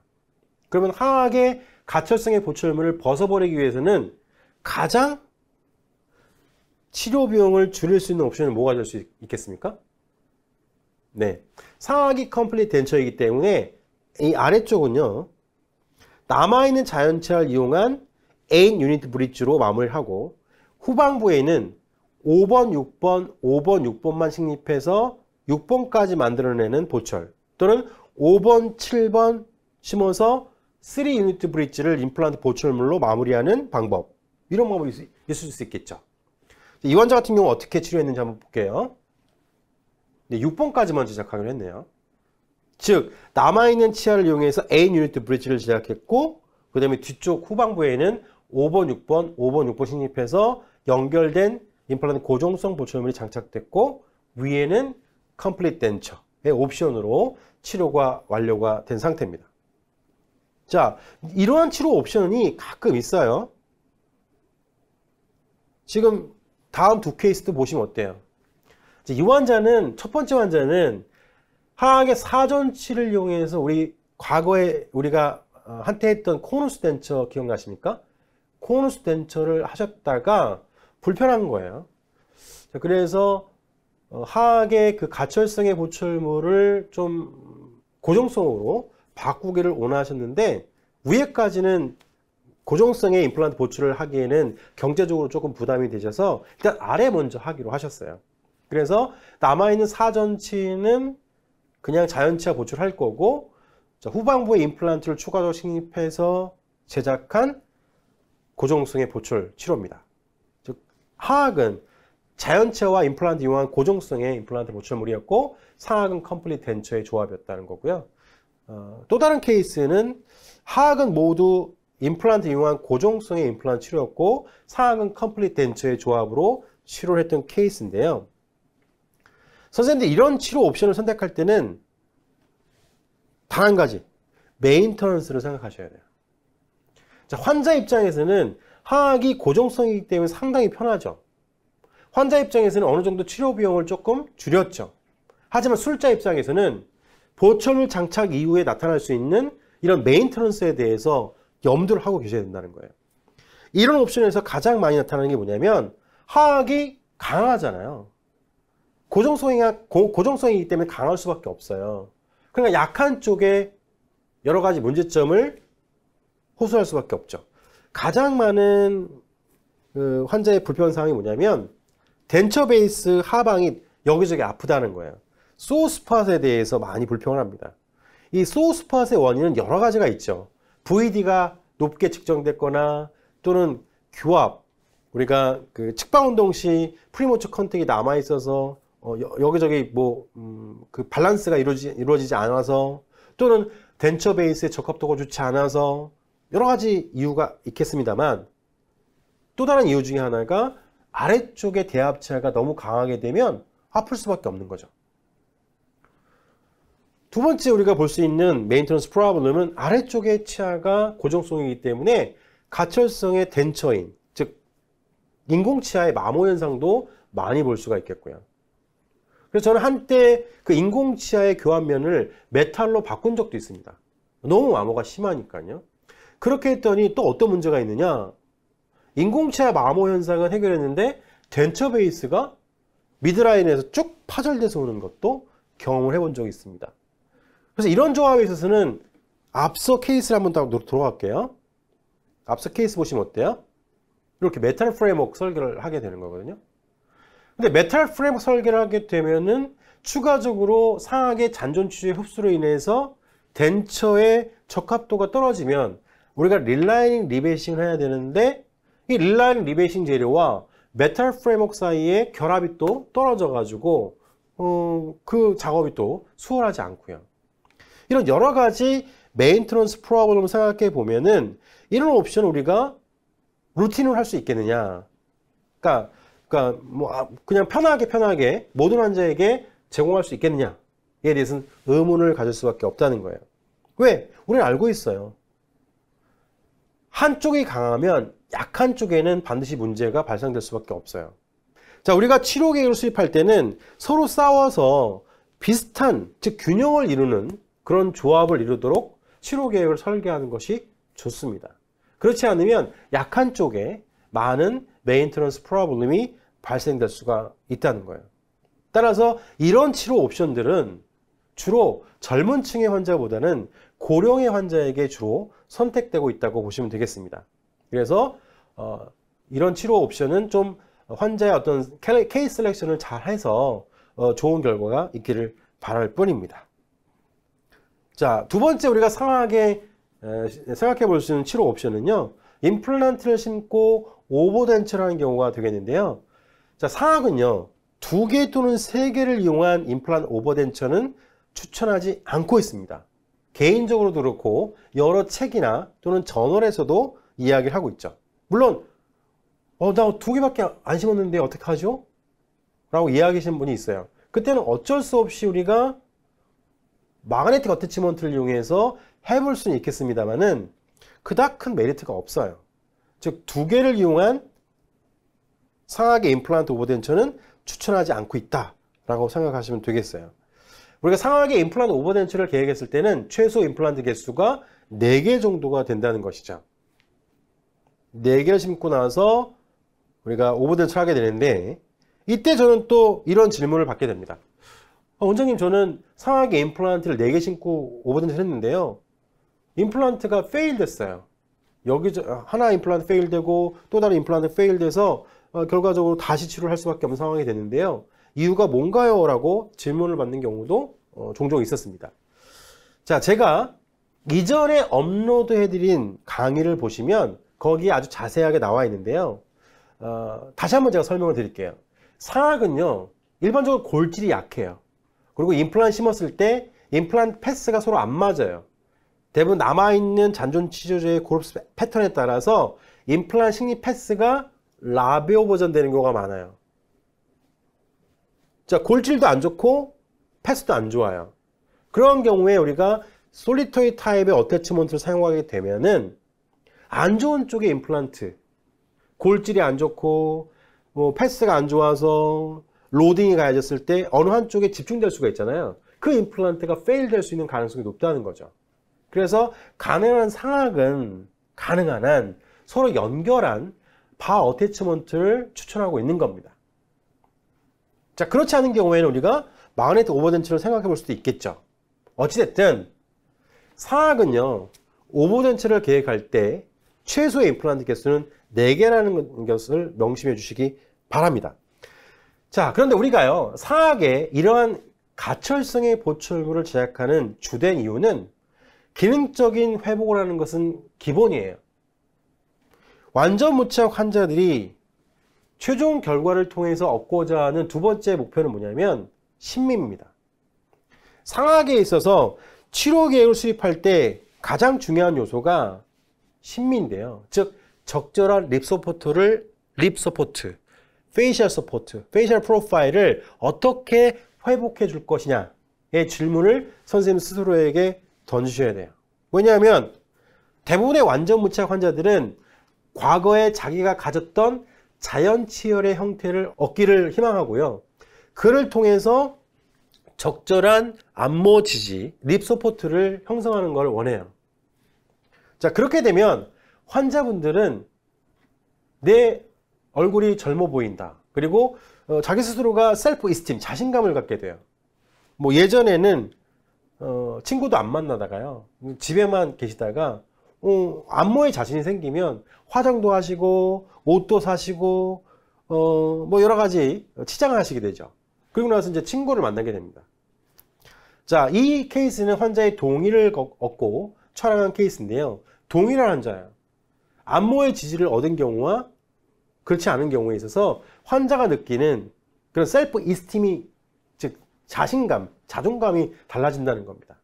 그러면 하악의 가철성의 보철물을 벗어버리기 위해서는 가장 치료 비용을 줄일 수 있는 옵션은 뭐가 될 수 있겠습니까? 네, 상악이 컴플리트 덴처이기 때문에 이 아래쪽은요, 남아있는 자연치아를 이용한 8 유니트 브릿지로 마무리를 하고, 후방부에는 5번, 6번, 5번, 6번만 식립해서 6번까지 만들어내는 보철, 또는 5번, 7번 심어서 3 유니트 브릿지를 임플란트 보철물로 마무리하는 방법, 이런 방법이 있을 수 있겠죠. 이 환자 같은 경우 어떻게 치료했는지 한번 볼게요. 네, 6번까지만 제작하기로 했네요. 즉 남아있는 치아를 이용해서 8 유니트 브릿지를 제작했고, 그 다음에 뒤쪽 후방부에는 5번, 6번, 5번, 6번 식립해서 연결된 임플란트 고정성 보철물이 장착됐고, 위에는 컴플리트 덴처의 옵션으로 치료가 완료가 된 상태입니다. 자, 이러한 치료 옵션이 가끔 있어요. 지금 다음 두 케이스도 보시면 어때요? 이 환자는, 첫 번째 환자는 하악의 사전치를 이용해서 과거에 우리가 한때 했던 코누스 덴처 기억나십니까? 코누스 덴처를 하셨다가 불편한 거예요. 자, 그래서 하악의 그 가철성의 보철물을 좀 고정성으로 바꾸기를 원하셨는데, 위에까지는 고정성의 임플란트 보철을 하기에는 경제적으로 조금 부담이 되셔서 일단 아래 먼저 하기로 하셨어요. 그래서 남아있는 사전치는 그냥 자연치아 보철할 거고, 자, 후방부에 임플란트를 추가적으로 식립해서 제작한 고정성의 보철 치료입니다. 즉 하악은 자연치아와 임플란트 이용한 고정성의 임플란트 보철물이었고, 상악은 컴플리트 덴처의 조합이었다는 거고요. 또 다른 케이스는 하악은 모두 임플란트 이용한 고정성의 임플란트 치료였고 상악은 컴플리트 덴처의 조합으로 치료를 했던 케이스인데요. 선생님들 이런 치료 옵션을 선택할 때는 단 한 가지, 메인터넌스를 생각하셔야 돼요. 자, 환자 입장에서는 하악이 고정성이기 때문에 상당히 편하죠. 환자 입장에서는 어느 정도 치료 비용을 조금 줄였죠. 하지만 술자 입장에서는 보철물 장착 이후에 나타날 수 있는 이런 메인터넌스에 대해서 염두를 하고 계셔야 된다는 거예요. 이런 옵션에서 가장 많이 나타나는 게 뭐냐면 하악이 강하잖아요. 고정성이기 때문에 강할 수밖에 없어요. 그러니까 약한 쪽에 여러 가지 문제점을 호소할 수밖에 없죠. 가장 많은 환자의 불편 사항이 뭐냐면 덴처 베이스 하방이 여기저기 아프다는 거예요. 소어 스팟에 대해서 많이 불평을 합니다. 이 소어 스팟의 원인은 여러 가지가 있죠. VD가 높게 측정됐거나 또는 규합, 우리가 그 측방 운동 시 프리모처 컨택이 남아 있어서 여기저기 그 밸런스가 이루어지지 않아서 또는 덴처 베이스의 적합도가 좋지 않아서 여러 가지 이유가 있겠습니다만 또 다른 이유 중에 하나가 아래쪽의 대합체가 너무 강하게 되면 아플 수밖에 없는 거죠. 두 번째 우리가 볼 수 있는 메인터넌스 프로블럼은 아래쪽의 치아가 고정성이기 때문에 가철성의 덴처인, 즉 인공치아의 마모 현상도 많이 볼 수가 있겠고요. 그래서 저는 한때 그 인공치아의 교환면을 메탈로 바꾼 적도 있습니다. 너무 마모가 심하니까요. 그렇게 했더니 또 어떤 문제가 있느냐, 인공치아 마모 현상은 해결했는데 덴처 베이스가 미드라인에서 쭉 파절돼서 오는 것도 경험을 해본 적이 있습니다. 그래서 이런 조합에 있어서는 앞서 케이스를 한번 더 돌아갈게요. 앞서 케이스 보시면 어때요? 이렇게 메탈 프레임워크 설계를 하게 되는 거거든요. 근데 메탈 프레임워크 설계를 하게 되면은 추가적으로 상악의 잔존 치주의 흡수로 인해서 덴처의 적합도가 떨어지면 우리가 릴라이닝 리베이싱을 해야 되는데 이 릴라이닝 리베이싱 재료와 메탈 프레임워크 사이에 결합이 또 떨어져 가지고 그 작업이 또 수월하지 않고요. 이런 여러 가지 메인터넌스 프로블럼을 생각해 보면은 이런 옵션을 우리가 루틴으로 할 수 있겠느냐. 그러니까 그냥 편하게 모든 환자에게 제공할 수 있겠느냐에 대해서는 의문을 가질 수밖에 없다는 거예요. 왜? 우리는 알고 있어요. 한쪽이 강하면 약한 쪽에는 반드시 문제가 발생될 수밖에 없어요. 자, 우리가 치료 계획을 수립할 때는 서로 싸워서 비슷한, 즉 균형을 이루는 그런 조합을 이루도록 치료 계획을 설계하는 것이 좋습니다. 그렇지 않으면 약한 쪽에 많은 메인터넌스 프로블럼이 발생될 수가 있다는 거예요. 따라서 이런 치료 옵션들은 주로 젊은 층의 환자보다는 고령의 환자에게 주로 선택되고 있다고 보시면 되겠습니다. 그래서 이런 치료 옵션은 좀 환자의 어떤 케이스 셀렉션을 잘 해서 좋은 결과가 있기를 바랄 뿐입니다. 자, 두 번째 우리가 생각해 볼 수 있는 치료 옵션은요, 임플란트를 심고 오버덴처라는 경우가 되겠는데요. 자, 상악은요 2개 또는 3개를 이용한 임플란트 오버덴처는 추천하지 않고 있습니다. 개인적으로도 그렇고 여러 책이나 또는 저널에서도 이야기를 하고 있죠. 물론 나 2개밖에 안 심었는데 어떡하죠? 라고 이야기하시는 분이 있어요. 그때는 어쩔 수 없이 우리가 마그네틱 어태치먼트를 이용해서 해볼 수는 있겠습니다만은 그닥 큰 메리트가 없어요. 즉 2개를 이용한 상악의 임플란트 오버덴처는 추천하지 않고 있다라고 생각하시면 되겠어요. 우리가 상악의 임플란트 오버덴처를 계획했을 때는 최소 임플란트 개수가 4개 정도가 된다는 것이죠. 4개를 심고 나서 우리가 오버덴처를 하게 되는데, 이때 저는 또 이런 질문을 받게 됩니다. 원장님, 저는 상악의 임플란트를 4개 심고 오버덴처를 했는데요, 임플란트가 페일 됐어요. 하나 임플란트 페일 되고 또 다른 임플란트 페일 돼서 결과적으로 다시 치료를 할 수밖에 없는 상황이 되는데요, 이유가 뭔가요? 라고 질문을 받는 경우도 종종 있었습니다. 자, 제가 이전에 업로드 해드린 강의를 보시면 거기에 아주 자세하게 나와 있는데요, 다시 한번 제가 설명을 드릴게요. 상악은요 일반적으로 골질이 약해요. 그리고 임플란트 심었을 때 임플란트 패스가 서로 안 맞아요. 대부분 남아있는 잔존 치료제의 고릅스 패턴에 따라서 임플란트 식립 패스가 라비오 버전 되는 경우가 많아요. 자, 골질도 안 좋고 패스도 안 좋아요. 그런 경우에 우리가 솔리터리 타입의 어태치먼트를 사용하게 되면은 안 좋은 쪽의 임플란트, 골질이 안 좋고 뭐 패스가 안 좋아서 로딩이 가해졌을 때 어느 한쪽에 집중될 수가 있잖아요. 그 임플란트가 페일 될 수 있는 가능성이 높다는 거죠. 그래서 가능한 상악은 가능한 한 서로 연결한 바 어태치먼트를 추천하고 있는 겁니다. 자, 그렇지 않은 경우에는 우리가 마그네틱 오버덴처를 생각해 볼 수도 있겠죠. 어찌됐든 상악은요, 오버덴처를 계획할 때 최소의 임플란트 개수는 4개라는 것을 명심해 주시기 바랍니다. 자, 그런데 우리가요, 상악에 이러한 가철성의 보철물을 제약하는 주된 이유는 기능적인 회복을 하는 것은 기본이에요. 완전 무착 환자들이 최종 결과를 통해서 얻고자 하는 두 번째 목표는 뭐냐면 신미입니다. 상악에 있어서 치료 계획을 수립할 때 가장 중요한 요소가 신미인데요. 즉 적절한 립 서포트, 페이셜 서포트, 페이셜 프로파일을 어떻게 회복해 줄 것이냐의 질문을 선생님 스스로에게 던지셔야 돼요. 왜냐하면 대부분의 완전 무착 환자들은 과거에 자기가 가졌던 자연 치열의 형태를 얻기를 희망하고요. 그를 통해서 적절한 안모 지지, 립 서포트를 형성하는 걸 원해요. 자, 그렇게 되면 환자분들은 내 얼굴이 젊어 보인다. 그리고 자기 스스로가 셀프 이스팀, 자신감을 갖게 돼요. 뭐 예전에는 친구도 안 만나다가요. 집에만 계시다가 안모에 자신이 생기면 화장도 하시고 옷도 사시고 뭐 여러 가지 치장을 하시게 되죠. 그리고 나서 이제 친구를 만나게 됩니다. 자, 이 케이스는 환자의 동의를 얻고 촬영한 케이스인데요. 동일한 환자예요. 안모의 지지를 얻은 경우와 그렇지 않은 경우에 있어서 환자가 느끼는 그런 셀프 이스팀이, 즉 자신감, 자존감이 달라진다는 겁니다.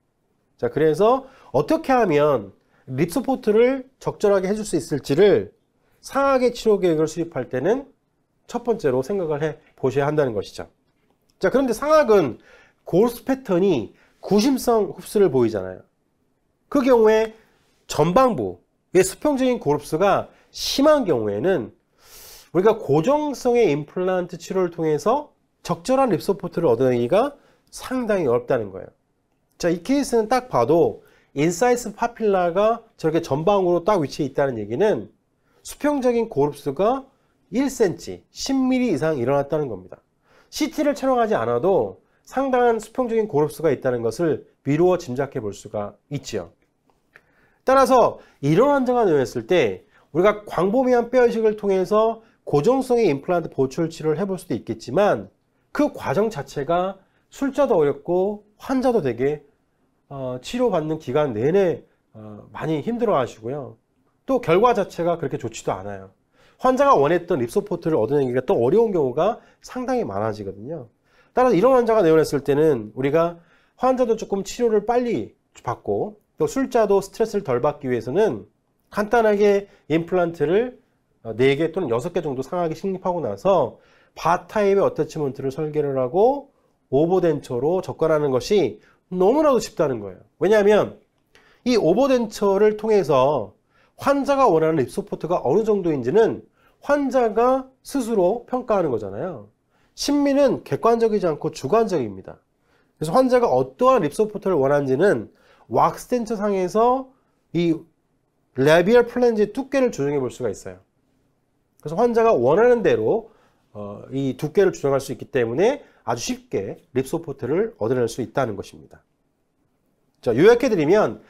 자, 그래서 어떻게 하면 립 서포트를 적절하게 해줄 수 있을지를 상악의 치료 계획을 수립할 때는 첫 번째로 생각을 해 보셔야 한다는 것이죠. 자, 그런데 상악은 고르스 패턴이 구심성 흡수를 보이잖아요. 그 경우에 전방부의 수평적인 고릅스가 심한 경우에는 우리가 고정성의 임플란트 치료를 통해서 적절한 립 서포트를 얻어내기가 상당히 어렵다는 거예요. 자, 이 케이스는 딱 봐도 인사이스 파필라가 저렇게 전방으로 딱 위치해 있다는 얘기는 수평적인 고릅스가 1cm, 10mm 이상 일어났다는 겁니다. CT를 촬영하지 않아도 상당한 수평적인 고릅스가 있다는 것을 미루어 짐작해 볼 수가 있지요. 따라서 이런 환자가 놓였을 때 우리가 광범위한 뼈이식을 통해서 고정성의 임플란트 보철 치료를 해볼 수도 있겠지만 그 과정 자체가 술자도 어렵고 환자도 되게 치료받는 기간 내내 많이 힘들어 하시고요. 또 결과 자체가 그렇게 좋지도 않아요. 환자가 원했던 립 서포트를 얻어내기가 또 어려운 경우가 상당히 많아지거든요. 따라서 이런 환자가 내원했을 때는 우리가 환자도 조금 치료를 빨리 받고 또 술자도 스트레스를 덜 받기 위해서는 간단하게 임플란트를 4개 또는 6개 정도 상하게 식립하고 나서 바 타입의 어태치먼트를 설계를 하고 오버덴처로 접근하는 것이 너무나도 쉽다는 거예요. 왜냐하면 이 오버덴처를 통해서 환자가 원하는 립 서포트가 어느 정도인지는 환자가 스스로 평가하는 거잖아요. 심미는 객관적이지 않고 주관적입니다. 그래서 환자가 어떠한 립 서포트를 원하는지는 왁스덴처 상에서 이 라비얼 플랜지의 두께를 조정해 볼 수가 있어요. 그래서 환자가 원하는 대로 이 두께를 조정할 수 있기 때문에 아주 쉽게 립 서포트를 얻어낼 수 있다는 것입니다. 자, 요약해드리면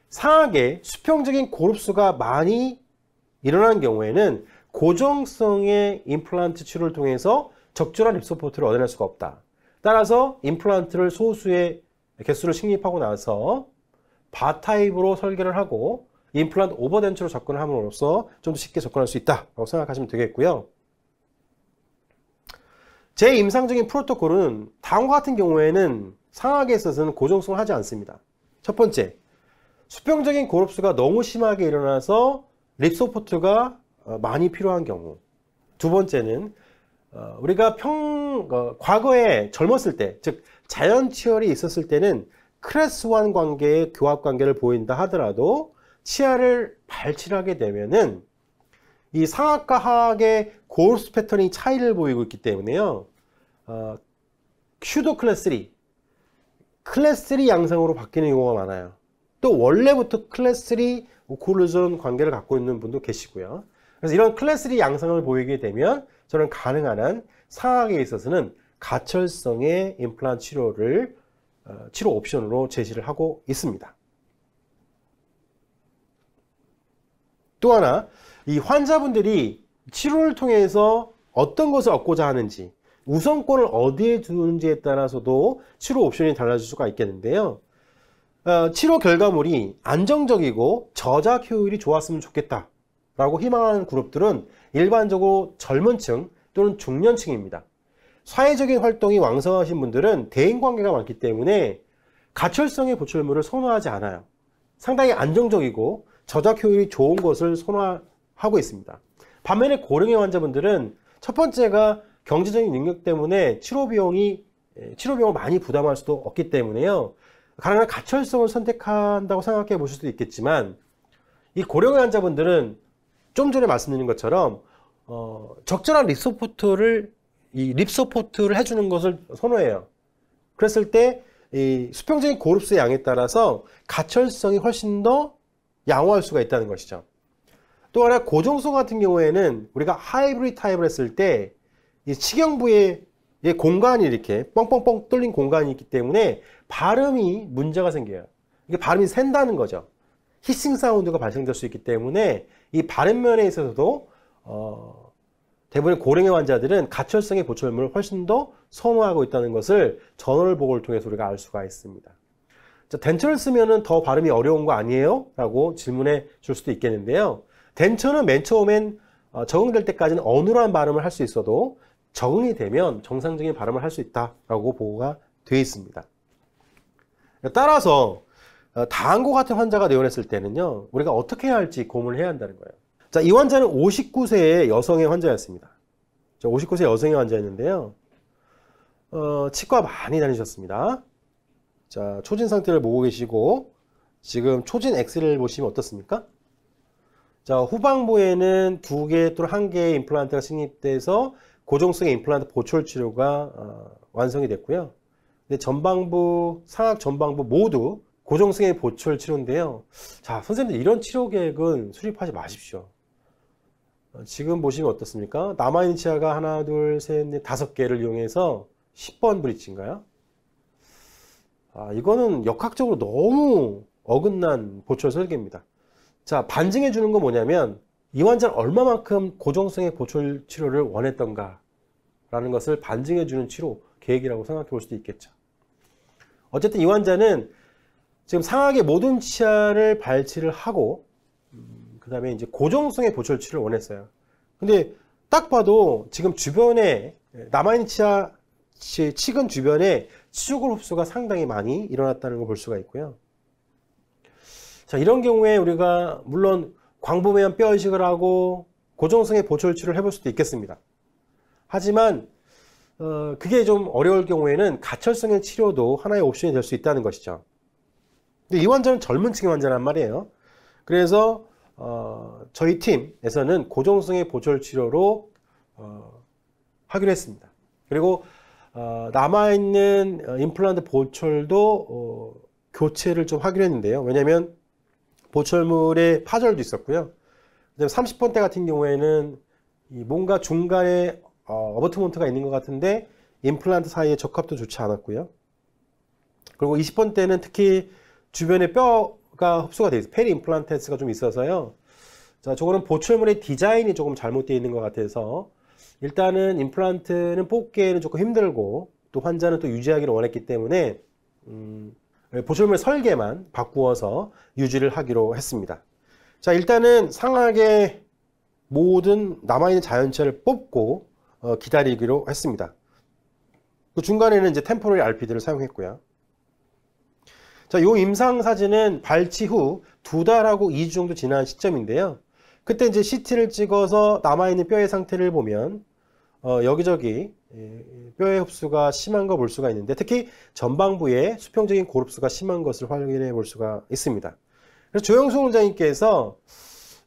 상악에 수평적인 고릅수가 많이 일어나는 경우에는 고정성의 임플란트 치료를 통해서 적절한 립 서포트를 얻어낼 수가 없다. 따라서 임플란트를 소수의 개수를 식립하고 나서 바 타입으로 설계를 하고 임플란트 오버덴처로 접근을 함으로써 좀 더 쉽게 접근할 수 있다고 생각하시면 되겠고요. 제 임상적인 프로토콜은 다음과 같은 경우에는 상악에 있어서는 고정성을 하지 않습니다. 첫 번째, 수평적인 골흡수가 너무 심하게 일어나서 립 서포트가 많이 필요한 경우. 두 번째는 우리가 과거에 젊었을 때, 즉 자연 치열이 있었을 때는 클래스 1 관계의 교합 관계를 보인다 하더라도 치아를 발치하게 되면은 이 상악과 하악의 골흡수 패턴이 차이를 보이고 있기 때문에요. 슈도 클래스 3, 클래스 3 양상으로 바뀌는 경우가 많아요. 또 원래부터 클래스 3 오클루전 관계를 갖고 있는 분도 계시고요. 그래서 이런 클래스 3 양상을 보이게 되면 저는 가능한 한 상악에 있어서는 가철성의 임플란트 치료를 치료 옵션으로 제시를 하고 있습니다. 또 하나, 이 환자분들이 치료를 통해서 어떤 것을 얻고자 하는지, 우선권을 어디에 두는지에 따라서도 치료 옵션이 달라질 수가 있겠는데요. 치료 결과물이 안정적이고 저작 효율이 좋았으면 좋겠다 라고 희망하는 그룹들은 일반적으로 젊은 층 또는 중년층입니다. 사회적인 활동이 왕성하신 분들은 대인관계가 많기 때문에 가철성의 보철물을 선호하지 않아요. 상당히 안정적이고 저작 효율이 좋은 것을 선호하고 있습니다. 반면에 고령의 환자분들은 첫 번째가 경제적인 능력 때문에 치료 비용을 많이 부담할 수도 없기 때문에요. 가능한 가철성을 선택한다고 생각해 보실 수도 있겠지만, 이 고령의 환자분들은 좀 전에 말씀드린 것처럼 적절한 립 서포트를 해주는 것을 선호해요. 그랬을 때 이 수평적인 골흡수의 양에 따라서 가철성이 훨씬 더 양호할 수가 있다는 것이죠. 또 하나, 고정성 같은 경우에는 우리가 하이브리드 타입을 했을 때 이 치경부에 공간이 이렇게 뻥뻥뻥 뚫린 공간이 있기 때문에 발음이 문제가 생겨요. 이게 발음이 샌다는 거죠. 히싱 사운드가 발생될 수 있기 때문에 이 발음 면에 있어서도 대부분의 고령의 환자들은 가철성의 보철물을 훨씬 더 선호하고 있다는 것을 저널 보고를 통해서 우리가 알 수가 있습니다. 자, 덴처를 쓰면은 더 발음이 어려운 거 아니에요? 라고 질문해 줄 수도 있겠는데요. 덴처는 맨 처음엔 적응될 때까지는 어눌한 발음을 할 수 있어도 적응이 되면 정상적인 발음을 할 수 있다라고 보고가 되어 있습니다. 따라서 다한고 같은 환자가 내원했을 때는요, 우리가 어떻게 해야 할지 고민을 해야 한다는 거예요. 자, 이 환자는 59세의 여성의 환자였습니다. 59세 여성의 환자였는데요. 치과 많이 다니셨습니다. 자, 초진 상태를 보고 계시고, 지금 초진 엑스레이를 보시면 어떻습니까? 자, 후방부에는 2개 또는 1개의 임플란트가 식립돼서 고정성의 임플란트 보철 치료가 완성이 됐고요. 근데 전방부, 상악 전방부 모두 고정성의 보철 치료인데요. 자, 선생님들 이런 치료 계획은 수립하지 마십시오. 지금 보시면 어떻습니까? 남아있는 치아가 하나, 둘, 셋, 넷, 5개를 이용해서 10번 브릿지인가요? 이거는 역학적으로 너무 어긋난 보철 설계입니다. 자, 반증해 주는 건 뭐냐면 이 환자는 얼마만큼 고정성의 보철 치료를 원했던가 라는 것을 반증해 주는 치료 계획이라고 생각해 볼 수도 있겠죠. 어쨌든 이 환자는 지금 상악의 모든 치아를 발치를 하고 그 다음에 이제 고정성의 보철 치료를 원했어요. 근데 딱 봐도 지금 주변에 남아있는 치아 치근 주변에 치조골 흡수가 상당히 많이 일어났다는 걸 볼 수가 있고요. 자, 이런 경우에 우리가 물론 광범위한 뼈 이식을 하고 고정성의 보철 치료를 해볼 수도 있겠습니다. 하지만 그게 좀 어려울 경우에는 가철성의 치료도 하나의 옵션이 될 수 있다는 것이죠. 근데 이 환자는 젊은 층의 환자란 말이에요. 그래서 저희 팀에서는 고정성의 보철 치료로 하기로 했습니다. 그리고 남아있는 임플란트 보철도 교체를 좀 하기로 했는데요. 왜냐하면 보철물의 파절도 있었고요. 그다음에 30번대 같은 경우에는 뭔가 중간에 어버트먼트가 있는 것 같은데 임플란트 사이의 적합도 좋지 않았고요. 그리고 20번대는 특히 주변에 뼈가 흡수가 되어 있어요. 페리 임플란테스가 좀 있어서요. 자, 저거는 보철물의 디자인이 조금 잘못되어 있는 것 같아서 일단은 임플란트는 뽑기에는 조금 힘들고 또 환자는 또 유지하기를 원했기 때문에 보철물 설계만 바꾸어서 유지를 하기로 했습니다. 자, 일단은 상악의 모든 남아있는 자연치아를 뽑고 기다리기로 했습니다. 그 중간에는 이제 템포러리 RPD를 사용했고요. 자, 요 임상 사진은 발치 후 2달하고 2주 정도 지난 시점인데요. 그때 이제 CT를 찍어서 남아있는 뼈의 상태를 보면 여기저기 뼈의 흡수가 심한 거 볼 수가 있는데, 특히 전방부에 수평적인 고릅수가 심한 것을 확인해 볼 수가 있습니다. 그래서 조영수 원장님께서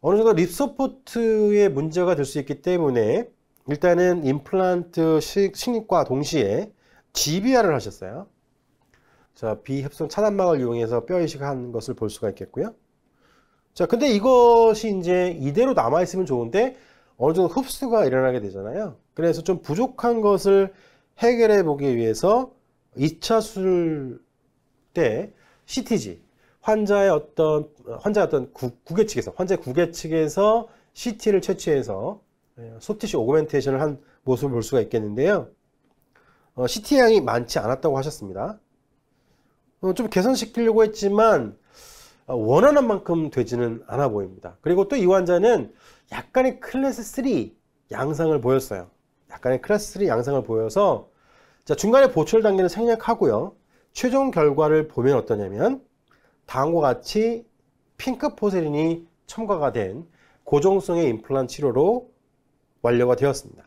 어느 정도 립 서포트에 문제가 될 수 있기 때문에 일단은 임플란트 식립과 동시에 GBR을 하셨어요. 자, 비협성 차단막을 이용해서 뼈 이식한 것을 볼 수가 있겠고요. 자, 근데 이것이 이제 이대로 남아있으면 좋은데 어느 정도 흡수가 일어나게 되잖아요. 그래서 좀 부족한 것을 해결해 보기 위해서 2차 수술 때 CTG, 환자의 어떤 구개 측에서, 환자의 구개 측에서 CT를 채취해서 소프티슈 오그멘테이션을 한 모습을 볼 수가 있겠는데요. CT 양이 많지 않았다고 하셨습니다. 좀 개선시키려고 했지만 원하는 만큼 되지는 않아 보입니다. 그리고 또 이 환자는 약간의 클래스 3 양상을 보였어요. 약간의 클래스 3 양상을 보여서, 자, 중간에 보철 단계는 생략하고요. 최종 결과를 보면 어떠냐면 다음과 같이 핑크 포세린이 첨가가 된 고정성의 임플란트 치료로 완료가 되었습니다.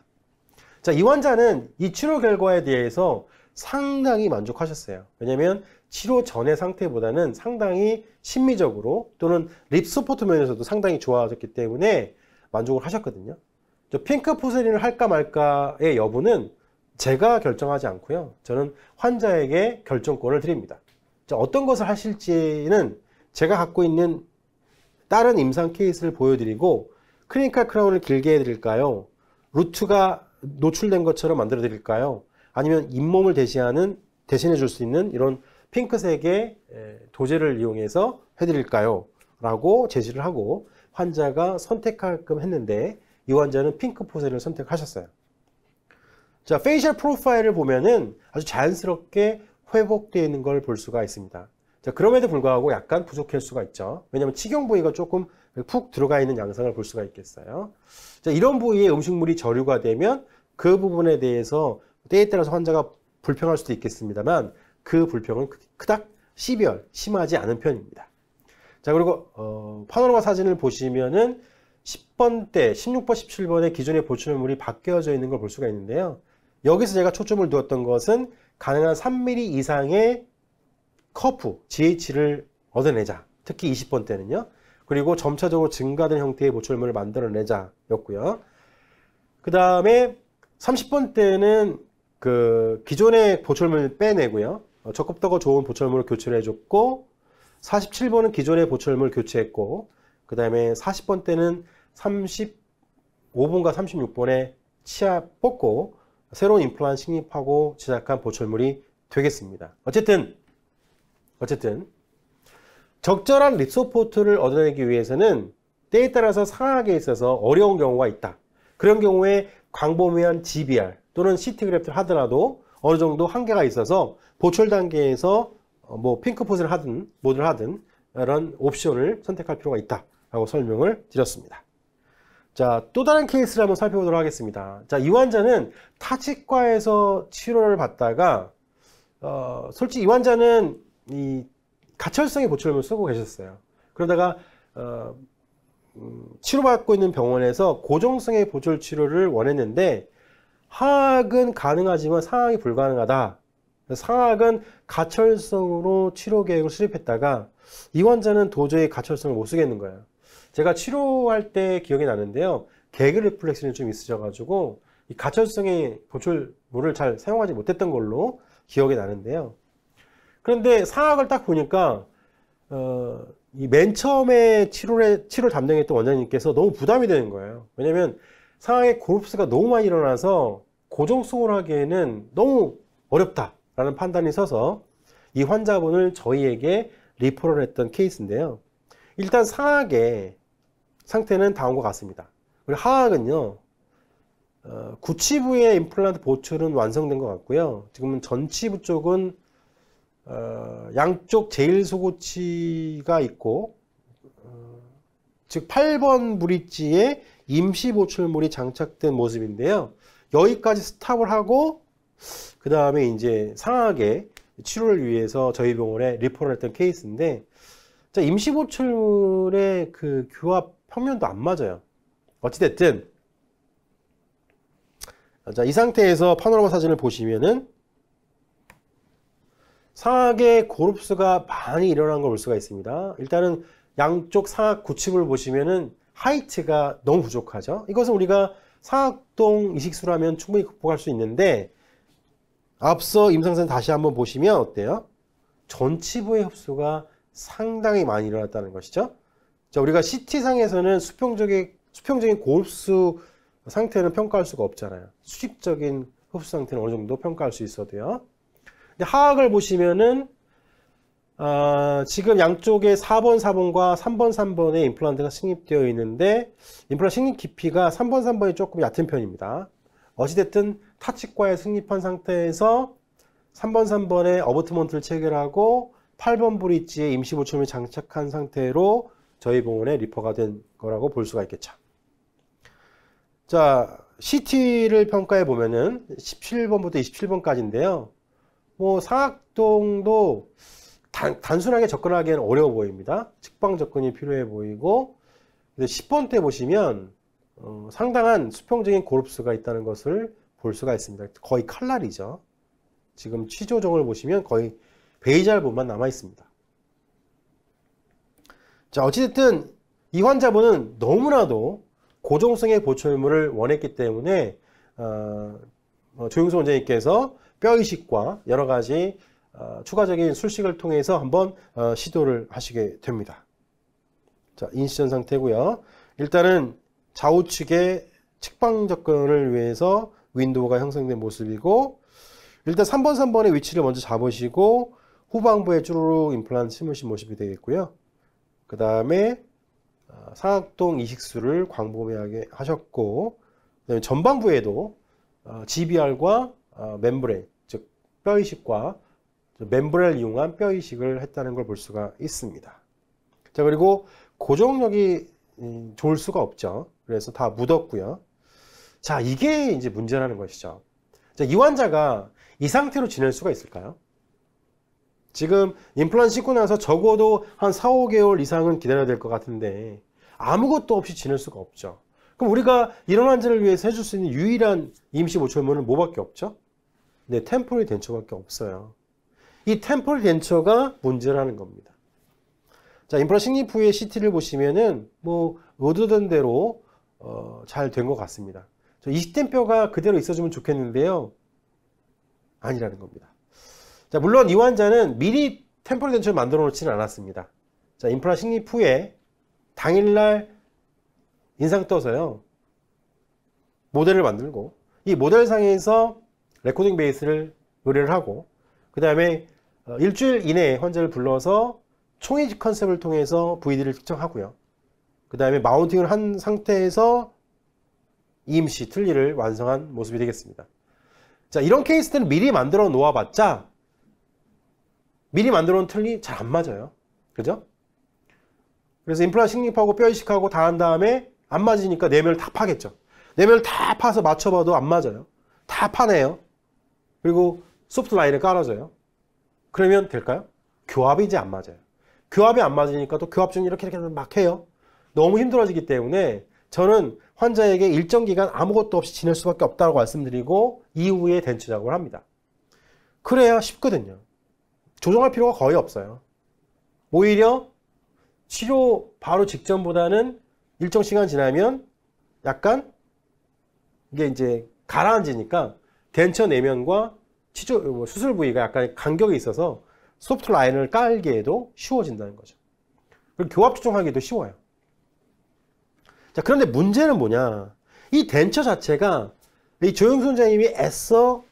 자, 이 환자는 이 치료 결과에 대해서 상당히 만족하셨어요. 왜냐하면 치료 전의 상태보다는 상당히 심미적으로 또는 립 서포트 면에서도 상당히 좋아졌기 때문에 만족을 하셨거든요. 핑크 포세린을 할까 말까의 여부는 제가 결정하지 않고요. 저는 환자에게 결정권을 드립니다. 자, 어떤 것을 하실지는 제가 갖고 있는 다른 임상 케이스를 보여드리고, 클리니컬 크라운을 길게 해드릴까요? 루트가 노출된 것처럼 만들어 드릴까요? 아니면 잇몸을 대신해 줄 수 있는 이런 핑크색의 도제를 이용해서 해드릴까요? 라고 제시를 하고 환자가 선택하게끔 했는데, 이 환자는 핑크 포세린을 선택하셨어요. 자, 페이셜 프로파일을 보면은 아주 자연스럽게 회복되어 있는 걸 볼 수가 있습니다. 자, 그럼에도 불구하고 약간 부족할 수가 있죠. 왜냐하면 치경 부위가 조금 푹 들어가 있는 양상을 볼 수가 있겠어요. 자, 이런 부위에 음식물이 저류가 되면 그 부분에 대해서 때에 따라서 환자가 불평할 수도 있겠습니다만 그 불평은 그닥 심하지 않은 편입니다. 자, 그리고 파노라마 사진을 보시면은 10번대, 16번, 17번의 기존의 보출물이 바뀌어져 있는 걸 볼 수가 있는데요. 여기서 제가 초점을 두었던 것은 가능한 3mm 이상의 커프, GH를 얻어내자. 특히 20번 때는요. 그리고 점차적으로 증가된 형태의 보철물을 만들어내자 였고요. 그 다음에 30번 때는 그 기존의 보철물을 빼내고요. 적합 더 좋은 보철물을 교체를 해줬고, 47번은 기존의 보철물을 교체했고, 그 다음에 40번 때는 35번과 36번에 치아 뽑고 새로운 임플란트 식립하고 제작한 보철물이 되겠습니다. 어쨌든 적절한 립 서포트를 얻어내기 위해서는 때에 따라서 상하게 있어서 어려운 경우가 있다. 그런 경우에 광범위한 GBR 또는 CT 그래프를 하더라도 어느 정도 한계가 있어서 보철 단계에서 뭐 핑크 포즈를 하든 뭐를 하든 이런 옵션을 선택할 필요가 있다라고 설명을 드렸습니다. 자, 또 다른 케이스를 한번 살펴보도록 하겠습니다. 자, 이 환자는 타치과에서 치료를 받다가 솔직히 이 환자는 이 가철성의 보철물을 쓰고 계셨어요. 그러다가 치료받고 있는 병원에서 고정성의 보철 치료를 원했는데 하악은 가능하지만 상악이 불가능하다. 상악은 가철성으로 치료 계획을 수립했다가 이 환자는 도저히 가철성을 못 쓰겠는 거예요. 제가 치료할 때 기억이 나는데요. 개그 리플렉션이 좀 있으셔가지고 이 가철성의 보철물을 잘 사용하지 못했던 걸로 기억이 나는데요. 그런데 상악을 딱 보니까 이 맨 처음에 치료를 담당했던 원장님께서 너무 부담이 되는 거예요. 왜냐면 상악의 고릅수가 너무 많이 일어나서 고정성을 하기에는 너무 어렵다라는 판단이 서서 이 환자분을 저희에게 리퍼럴 했던 케이스인데요. 일단 상악의 상태는 다음과 같습니다. 그리고 하악은요, 구치부의 임플란트 보철은 완성된 것 같고요. 지금은 전치부 쪽은 양쪽 제1소고치가 있고, 즉 8번 브릿지에 임시 보철물이 장착된 모습인데요. 여기까지 스탑을 하고 그 다음에 이제 상악의 치료를 위해서 저희 병원에 리퍼를 했던 케이스인데, 자, 임시보철물의 그 교합 평면도 안 맞아요. 어찌됐든, 자, 이 상태에서 파노라마 사진을 보시면은 상악의 고릅수가 많이 일어난 걸 볼 수가 있습니다. 일단은 양쪽 상악 구칩을 보시면은 하이트가 너무 부족하죠. 이것은 우리가 상악동 이식수라면 충분히 극복할 수 있는데, 앞서 임상사진 다시 한번 보시면 어때요? 전치부의 흡수가 상당히 많이 일어났다는 것이죠. 자, 우리가 CT상에서는 수평적인 고흡수 상태는 평가할 수가 없잖아요. 수직적인 흡수 상태는 어느 정도 평가할 수 있어도요. 근데 하악을 보시면은 지금 양쪽에 4번 4번과 3번 3번에 임플란트가 식립되어 있는데, 임플란트 식립 깊이가 3번 3번이 조금 얕은 편입니다. 어찌됐든 타치과에 승립한 상태에서 3번 3번에 어버트먼트를 체결하고 8번 브릿지에 임시보철물이 장착한 상태로 저희 병원에 리퍼가 된 거라고 볼 수가 있겠죠. 자, CT를 평가해 보면은 17번부터 27번까지인데요. 뭐 상악동도 단순하게 접근하기에는 어려워 보입니다. 측방 접근이 필요해 보이고, 10번 때 보시면 상당한 수평적인 고릅수가 있다는 것을 볼 수가 있습니다. 거의 칼날이죠. 지금 취조정을 보시면 거의 베이잘 부분만 남아 있습니다. 자, 어찌됐든 이 환자분은 너무나도 고정성의 보철물을 원했기 때문에 조용수 원장님께서 뼈 이식과 여러 가지 추가적인 술식을 통해서 한번 시도를 하시게 됩니다. 자, 인시전 상태고요. 일단은 좌우측에 측방 접근을 위해서 윈도우가 형성된 모습이고, 일단 3번 3번의 위치를 먼저 잡으시고 후방부에 쭈루룩 임플란트 심으신 모습이 되겠고요. 그 다음에 상악동 이식술을 광범위하게 하셨고, 그다음에 전방부에도 GBR과 멤브레인, 즉 뼈이식과 멤브레인을 이용한 뼈이식을 했다는 걸 볼 수가 있습니다. 자, 그리고 고정력이 좋을 수가 없죠. 그래서 다 묻었고요. 자, 이게 이제 문제라는 것이죠. 자, 이 환자가 이 상태로 지낼 수가 있을까요? 지금 임플란트 싣고 나서 적어도 한 4, 5개월 이상은 기다려야 될 것 같은데 아무것도 없이 지낼 수가 없죠. 그럼 우리가 이런 환자를 위해서 해줄 수 있는 유일한 임시 보철물은 뭐밖에 없죠? 네, 템포리 덴처밖에 없어요. 이 템포리 덴처가 문제라는 겁니다. 자, 임플란트 식립 후의 CT를 보시면은 뭐 의도된 대로 잘 된 것 같습니다. 이식된 뼈가 그대로 있어주면 좋겠는데요. 아니라는 겁니다. 자, 물론 이 환자는 미리 템포리 덴처를 만들어 놓지는 않았습니다. 자, 임플란트 식립 후에 당일날 인상 떠서요, 모델을 만들고, 이 모델상에서 레코딩 베이스를 의뢰를 하고, 그 다음에 일주일 이내에 환자를 불러서 총이식 컨셉을 통해서 VD를 측정하고요. 그 다음에 마운팅을 한 상태에서 EMC 틀니를 완성한 모습이 되겠습니다. 자, 이런 케이스들은 미리 만들어 놓아봤자 미리 만들어 놓은 틀니 잘 안 맞아요. 그죠? 그래서 임플란트 식립하고 뼈 이식하고 다 한 다음에 안 맞으니까 내면을 다 파겠죠. 내면을 다 파서 맞춰봐도 안 맞아요. 다 파네요. 그리고 소프트 라인을 깔아줘요. 그러면 될까요? 교합이 이제 안 맞아요. 교합이 안 맞으니까 또 교합 중 이렇게 막 해요. 너무 힘들어지기 때문에 저는 환자에게 일정 기간 아무것도 없이 지낼 수밖에 없다고 말씀드리고 이후에 덴처 작업을 합니다. 그래야 쉽거든요. 조정할 필요가 거의 없어요. 오히려 치료 바로 직전보다는 일정 시간 지나면 약간 이게 이제 가라앉으니까 덴처 내면과 수술 부위가 약간 간격이 있어서 소프트 라인을 깔기에도 쉬워진다는 거죠. 그리고 교합 조정하기도 쉬워요. 자, 그런데 문제는 뭐냐? 이 덴처 자체가 이 조영수 원장님이 애써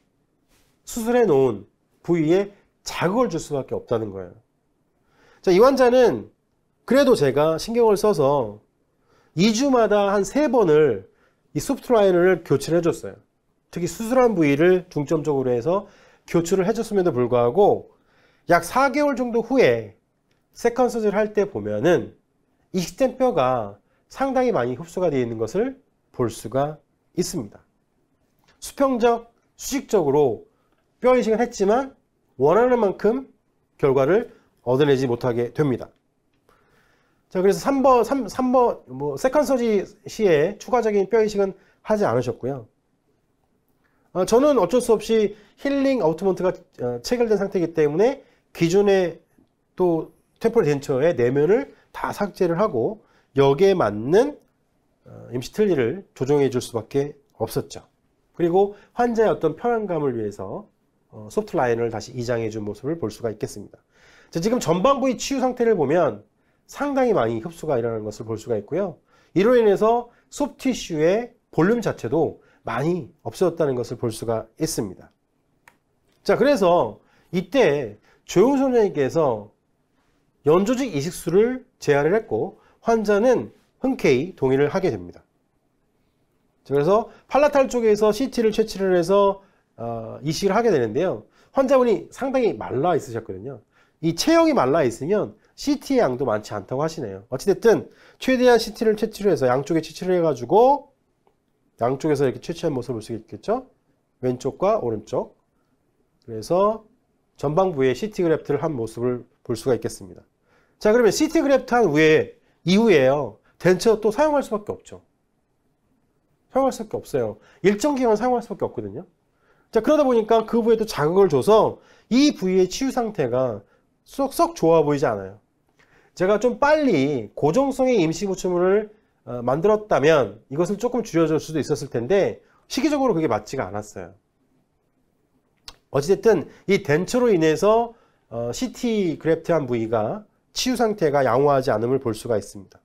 수술해 놓은 부위에 자극을 줄 수밖에 없다는 거예요. 자, 이 환자는 그래도 제가 신경을 써서 2주마다 한 3번을 이 소프트 라인을 교체를 해줬어요. 특히 수술한 부위를 중점적으로 해서 교체를 해줬음에도 불구하고 약 4개월 정도 후에 세컨 서지를 할 때 보면은 이식된 뼈가 상당히 많이 흡수가 되어 있는 것을 볼 수가 있습니다. 수평적, 수직적으로 뼈 이식을 했지만 원하는 만큼 결과를 얻어내지 못하게 됩니다. 자, 그래서 3번, 세컨 서지 시에 추가적인 뼈 이식은 하지 않으셨고요. 저는 어쩔 수 없이 힐링 어우트먼트가 체결된 상태이기 때문에 기존의 또 템포럴 덴처의 내면을 다 삭제를 하고 여기에 맞는 임시 틀니를 조정해 줄 수밖에 없었죠. 그리고 환자의 어떤 편안감을 위해서 소프트 라인을 다시 이장해 준 모습을 볼 수가 있겠습니다. 자, 지금 전방 부위 치유 상태를 보면 상당히 많이 흡수가 일어나는 것을 볼 수가 있고요. 이로 인해서 소프트 티슈의 볼륨 자체도 많이 없어졌다는 것을 볼 수가 있습니다. 자, 그래서 이때 조용순 원장님께서 연조직 이식술을 제안을 했고 환자는 흔쾌히 동의를 하게 됩니다. 자, 그래서 팔라탈 쪽에서 CT를 채취를 해서 이식을 하게 되는데요. 환자분이 상당히 말라 있으셨거든요. 이 체형이 말라 있으면 CT의 양도 많지 않다고 하시네요. 어찌됐든 최대한 CT를 채취를 해서 양쪽에 채취를 해가지고 양쪽에서 이렇게 채취한 모습을 볼 수 있겠죠. 왼쪽과 오른쪽. 그래서 전방 부위에 CT 그래프트를 한 모습을 볼 수가 있겠습니다. 자, 그러면 CT 그래프트 한 이후에요. 덴처 또 사용할 수밖에 없죠. 사용할 수밖에 없어요. 일정 기간 사용할 수밖에 없거든요. 자, 그러다 보니까 그 부위에 또 자극을 줘서 이 부위의 치유 상태가 썩 좋아 보이지 않아요. 제가 좀 빨리 고정성의 임시 보충을 만들었다면 이것을 조금 줄여줄 수도 있었을 텐데 시기적으로 그게 맞지가 않았어요. 어찌됐든 이 덴처로 인해서 CT 그래프트한 부위가 치유 상태가 양호하지 않음을 볼 수가 있습니다.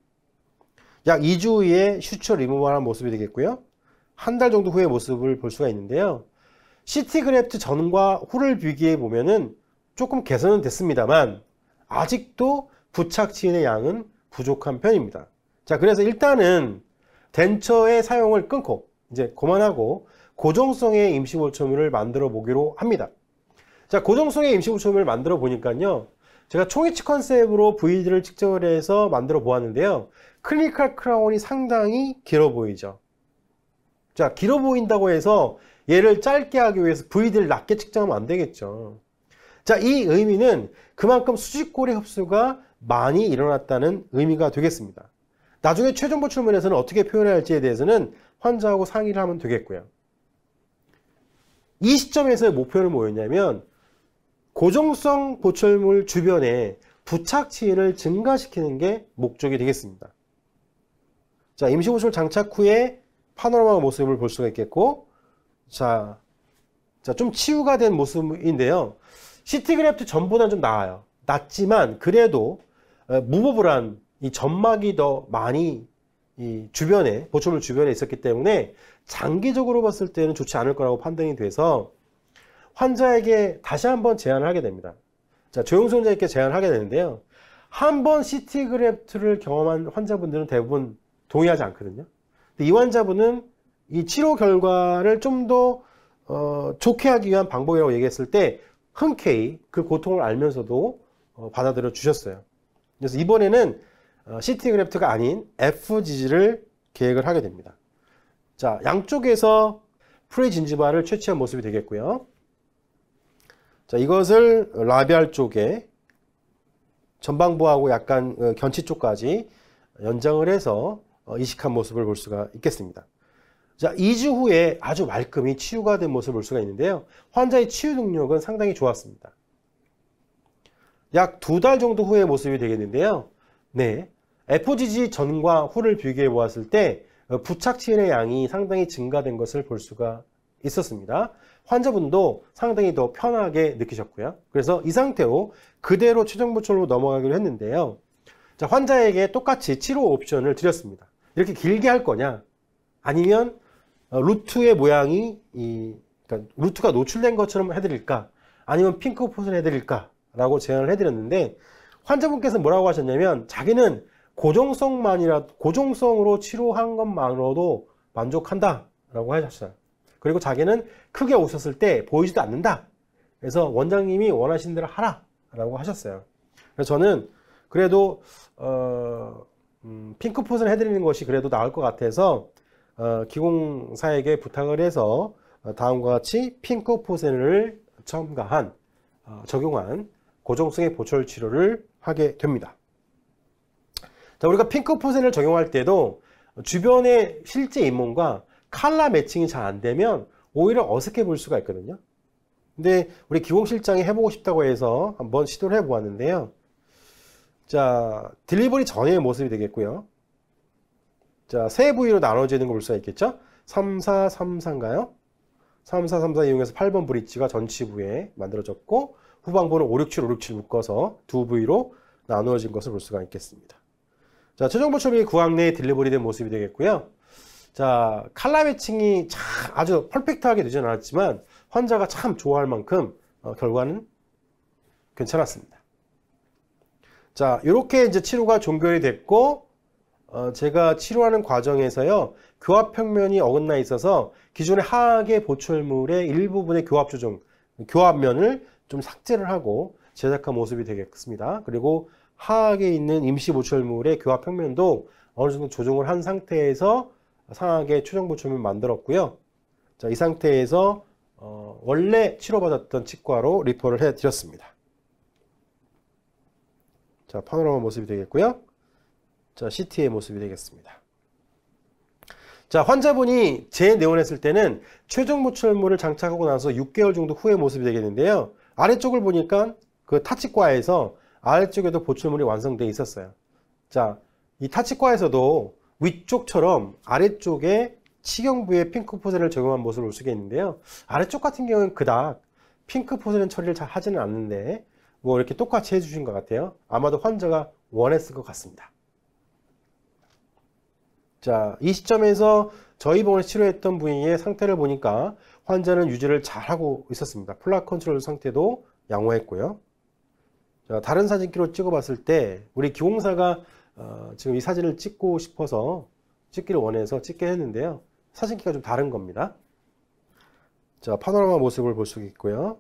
약 2주 후에 슈처 리무벌한 모습이 되겠고요. 한 달 정도 후의 모습을 볼 수가 있는데요. CT 그래프트 전과 후를 비교해 보면은 조금 개선은 됐습니다만 아직도 부착치인의 양은 부족한 편입니다. 자, 그래서 일단은 덴처의 사용을 끊고 이제 그만하고 고정성의 임시보충을 만들어 보기로 합니다. 자, 고정성의 임시보충을 만들어 보니까요. 제가 총이치 컨셉으로 부위들을 측정을 해서 만들어 보았는데요. 클리니컬 크라운이 상당히 길어 보이죠. 자, 길어 보인다고 해서 얘를 짧게 하기 위해서 부위들을 낮게 측정하면 안 되겠죠. 자, 이 의미는 그만큼 수직골의 흡수가 많이 일어났다는 의미가 되겠습니다. 나중에 최종 보출문에서는 어떻게 표현해야 할지에 대해서는 환자하고 상의를 하면 되겠고요. 이 시점에서의 목표는 뭐였냐면 고정성 보철물 주변에 부착치인을 증가시키는 게 목적이 되겠습니다. 자, 임시보철 장착 후에 파노라마 모습을 볼 수가 있겠고, 자, 좀 치유가 된 모습인데요. CT 그래프트 전보다는 좀 나아요. 낮지만 그래도 무버블한 이 점막이 더 많이 이 주변에, 보철물 주변에 있었기 때문에 장기적으로 봤을 때는 좋지 않을 거라고 판단이 돼서 환자에게 다시 한번 제안을 하게 됩니다. 자, 조영수 원장님께 제안을 하게 되는데요. 한번 CT 그래프트를 경험한 환자분들은 대부분 동의하지 않거든요. 근데 이 환자분은 이 치료 결과를 좀 더 좋게 하기 위한 방법이라고 얘기했을 때 흔쾌히 그 고통을 알면서도 받아들여 주셨어요. 그래서 이번에는 CT 그래프트가 아닌 FGG를 계획을 하게 됩니다. 자, 양쪽에서 프리진지바를 채취한 모습이 되겠고요. 자, 이것을 라비알 쪽에 전방부하고 약간 견치 쪽까지 연장을 해서 이식한 모습을 볼 수가 있겠습니다. 자, 2주 후에 아주 말끔히 치유가 된 모습을 볼 수가 있는데요. 환자의 치유 능력은 상당히 좋았습니다. 약 2달 정도 후의 모습이 되겠는데요. 네, FGG 전과 후를 비교해 보았을 때 부착치인의 양이 상당히 증가된 것을 볼 수가 있었습니다. 환자분도 상당히 더 편하게 느끼셨고요. 그래서 이 상태로 그대로 최종 보철로 넘어가기로 했는데요. 자, 환자에게 똑같이 치료 옵션을 드렸습니다. 이렇게 길게 할 거냐, 아니면 루트의 모양이 그러니까 루트가 노출된 것처럼 해드릴까, 아니면 핑크 폿을 해드릴까 라고 제안을 해드렸는데 환자분께서 뭐라고 하셨냐면 자기는 고정성으로 치료한 것만으로도 만족한다 라고 하셨어요. 그리고 자기는 크게 웃었을 때 보이지도 않는다. 그래서 원장님이 원하신 대로 하라 라고 하셨어요. 그래서 저는 그래도 핑크 폿을 해드리는 것이 그래도 나을 것 같아서 기공사에게 부탁을 해서 다음과 같이 핑크 폿을 첨가한 적용한 고정성의 보철 치료를 하게 됩니다. 자, 우리가 핑크포센을 적용할 때도 주변의 실제 잇몸과 칼라 매칭이 잘 안 되면 오히려 어색해 보일 수가 있거든요. 근데 우리 기공실장이 해보고 싶다고 해서 한번 시도를 해보았는데요. 자, 딜리버리 전의 모습이 되겠고요. 자, 세 부위로 나눠지는 걸 볼 수가 있겠죠? 3434인가요? 3434 이용해서 8번 브릿지가 전치부에 만들어졌고, 후방부는 567, 567 묶어서 두 부위로 나누어진 것을 볼 수가 있겠습니다. 자, 최종 보철이 구강 내에 딜리버리 된 모습이 되겠고요. 자, 칼라 매칭이 아주 퍼펙트하게 되지는 않았지만 환자가 참 좋아할 만큼 결과는 괜찮았습니다. 자, 이렇게 이제 치료가 종결이 됐고, 제가 치료하는 과정에서요, 교합 평면이 어긋나 있어서 기존의 하악의 보철물의 일부분의 교합 조정, 교합면을 좀 삭제를 하고 제작한 모습이 되겠습니다. 그리고 하악에 있는 임시 보철물의 교합 평면도 어느 정도 조정을 한 상태에서 상악의 최종 보철물을 만들었고요. 자, 이 상태에서 원래 치료받았던 치과로 리퍼를 해드렸습니다. 자, 파노라마 모습이 되겠고요. 자, CT의 모습이 되겠습니다. 자, 환자분이 재내원했을 때는 최종 보철물을 장착하고 나서 6개월 정도 후의 모습이 되겠는데요. 아래쪽을 보니까 그 타치과에서 아래쪽에도 보철물이 완성되어 있었어요. 자, 이 타치과에서도 위쪽처럼 아래쪽에 치경부에 핑크포센을 적용한 모습을 볼 수가 있는데요. 아래쪽 같은 경우는 그닥 핑크포센 처리를 잘 하지는 않는데 뭐 이렇게 똑같이 해주신 것 같아요. 아마도 환자가 원했을 것 같습니다. 자, 이 시점에서 저희 병원에 치료했던 부위의 상태를 보니까 환자는 유지를 잘하고 있었습니다. 플락 컨트롤 상태도 양호했고요. 자, 다른 사진기로 찍어봤을 때 우리 기공사가 지금 이 사진을 찍고 싶어서 찍기를 원해서 찍게 했는데요. 사진기가 좀 다른 겁니다. 자, 파노라마 모습을 볼 수 있고요.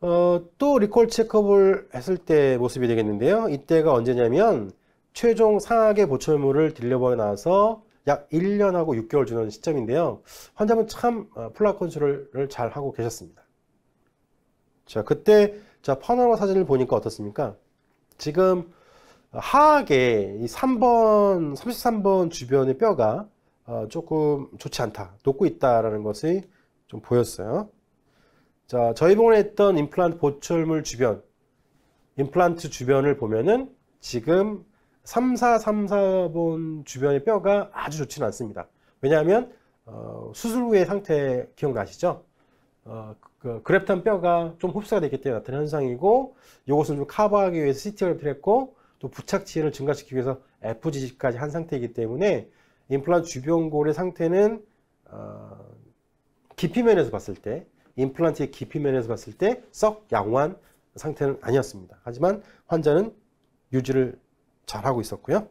또 리콜 체크업을 했을 때 모습이 되겠는데요. 이때가 언제냐면 최종 상악의 보철물을 딜리버가 나서 약 1년하고 6개월 주는 시점인데요. 환자분 참 플락 컨트롤을 잘 하고 계셨습니다. 자, 그때 파노라마 사진을 보니까 어떻습니까? 지금 하악의 이 3번, 33번 주변의 뼈가 조금 좋지 않다, 녹고 있다라는 것이 좀 보였어요. 자, 저희 병원에 했던 임플란트 보철물 주변, 임플란트 주변을 보면은 지금 3434번 주변의 뼈가 아주 좋지는 않습니다. 왜냐하면 수술 후의 상태 기억나시죠? 그 그랩탄 뼈가 좀 흡수가 됐기 때문에 나타난 현상이고, 이것을 좀 커버하기 위해서 CT를 필요했고, 또 부착지를 증가시키기 위해서 FGC까지 한 상태이기 때문에 임플란트 주변골의 상태는 깊이면에서 봤을 때, 임플란트의 깊이면에서 봤을 때 썩 양호한 상태는 아니었습니다. 하지만 환자는 유지를 잘하고 있었고요.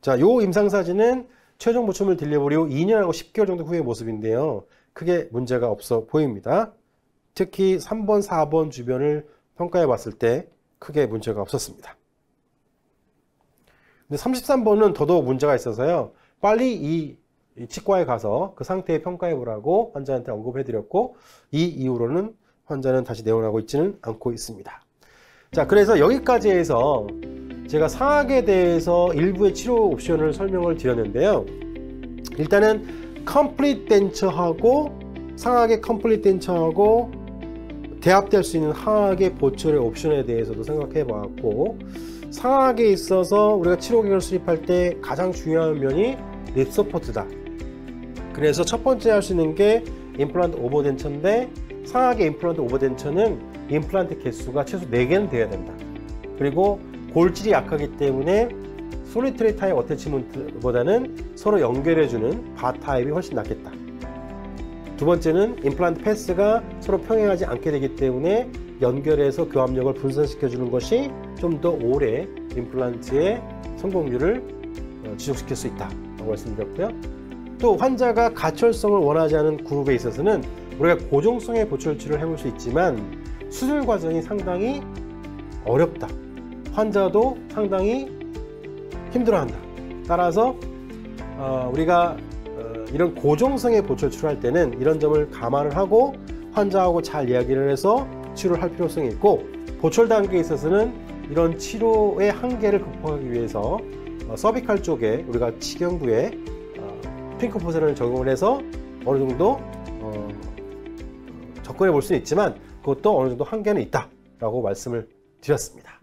자, 요 임상사진은 최종 보철물 딜리버리 후 2년하고 10개월 정도 후의 모습인데요. 크게 문제가 없어 보입니다. 특히 3번, 4번 주변을 평가해 봤을 때 크게 문제가 없었습니다. 근데 33번은 더더욱 문제가 있어서요. 빨리 이 치과에 가서 그 상태에 평가해 보라고 환자한테 언급해 드렸고, 이 이후로는 환자는 다시 내원하고 있지는 않고 있습니다. 자, 그래서 여기까지 해서 제가 상악에 대해서 일부의 치료 옵션을 설명을 드렸는데요. 일단은 컴플리트 덴처하고 상악의 컴플리트 덴처하고 대합될 수 있는 하악의 보철의 옵션에 대해서도 생각해 봤고, 상악에 있어서 우리가 치료 계획을 수립할 때 가장 중요한 면이 립 서포트다. 그래서 첫 번째 할 수 있는 게 임플란트 오버덴처인데, 상악의 임플란트 오버덴처는 임플란트 개수가 최소 4개는 돼야 된다. 그리고 골질이 약하기 때문에 솔리트리 타입 어태치먼트보다는 서로 연결해주는 바 타입이 훨씬 낫겠다. 두 번째는 임플란트 패스가 서로 평행하지 않게 되기 때문에 연결해서 교합력을 분산시켜주는 것이 좀 더 오래 임플란트의 성공률을 지속시킬 수 있다고 말씀드렸고요. 또 환자가 가철성을 원하지 않은 그룹에 있어서는 우리가 고정성의 보철 치료를 해볼 수 있지만 수술 과정이 상당히 어렵다. 환자도 상당히 힘들어한다. 따라서 우리가 이런 고정성의 보철 치료할 때는 이런 점을 감안을 하고 환자하고 잘 이야기를 해서 치료를 할 필요성이 있고, 보철 단계에 있어서는 이런 치료의 한계를 극복하기 위해서 서비칼 쪽에 우리가 치경부에 핑크포세론을 적용을 해서 어느 정도 접근해 볼 수는 있지만 그것도 어느 정도 한계는 있다라고 말씀을 드렸습니다.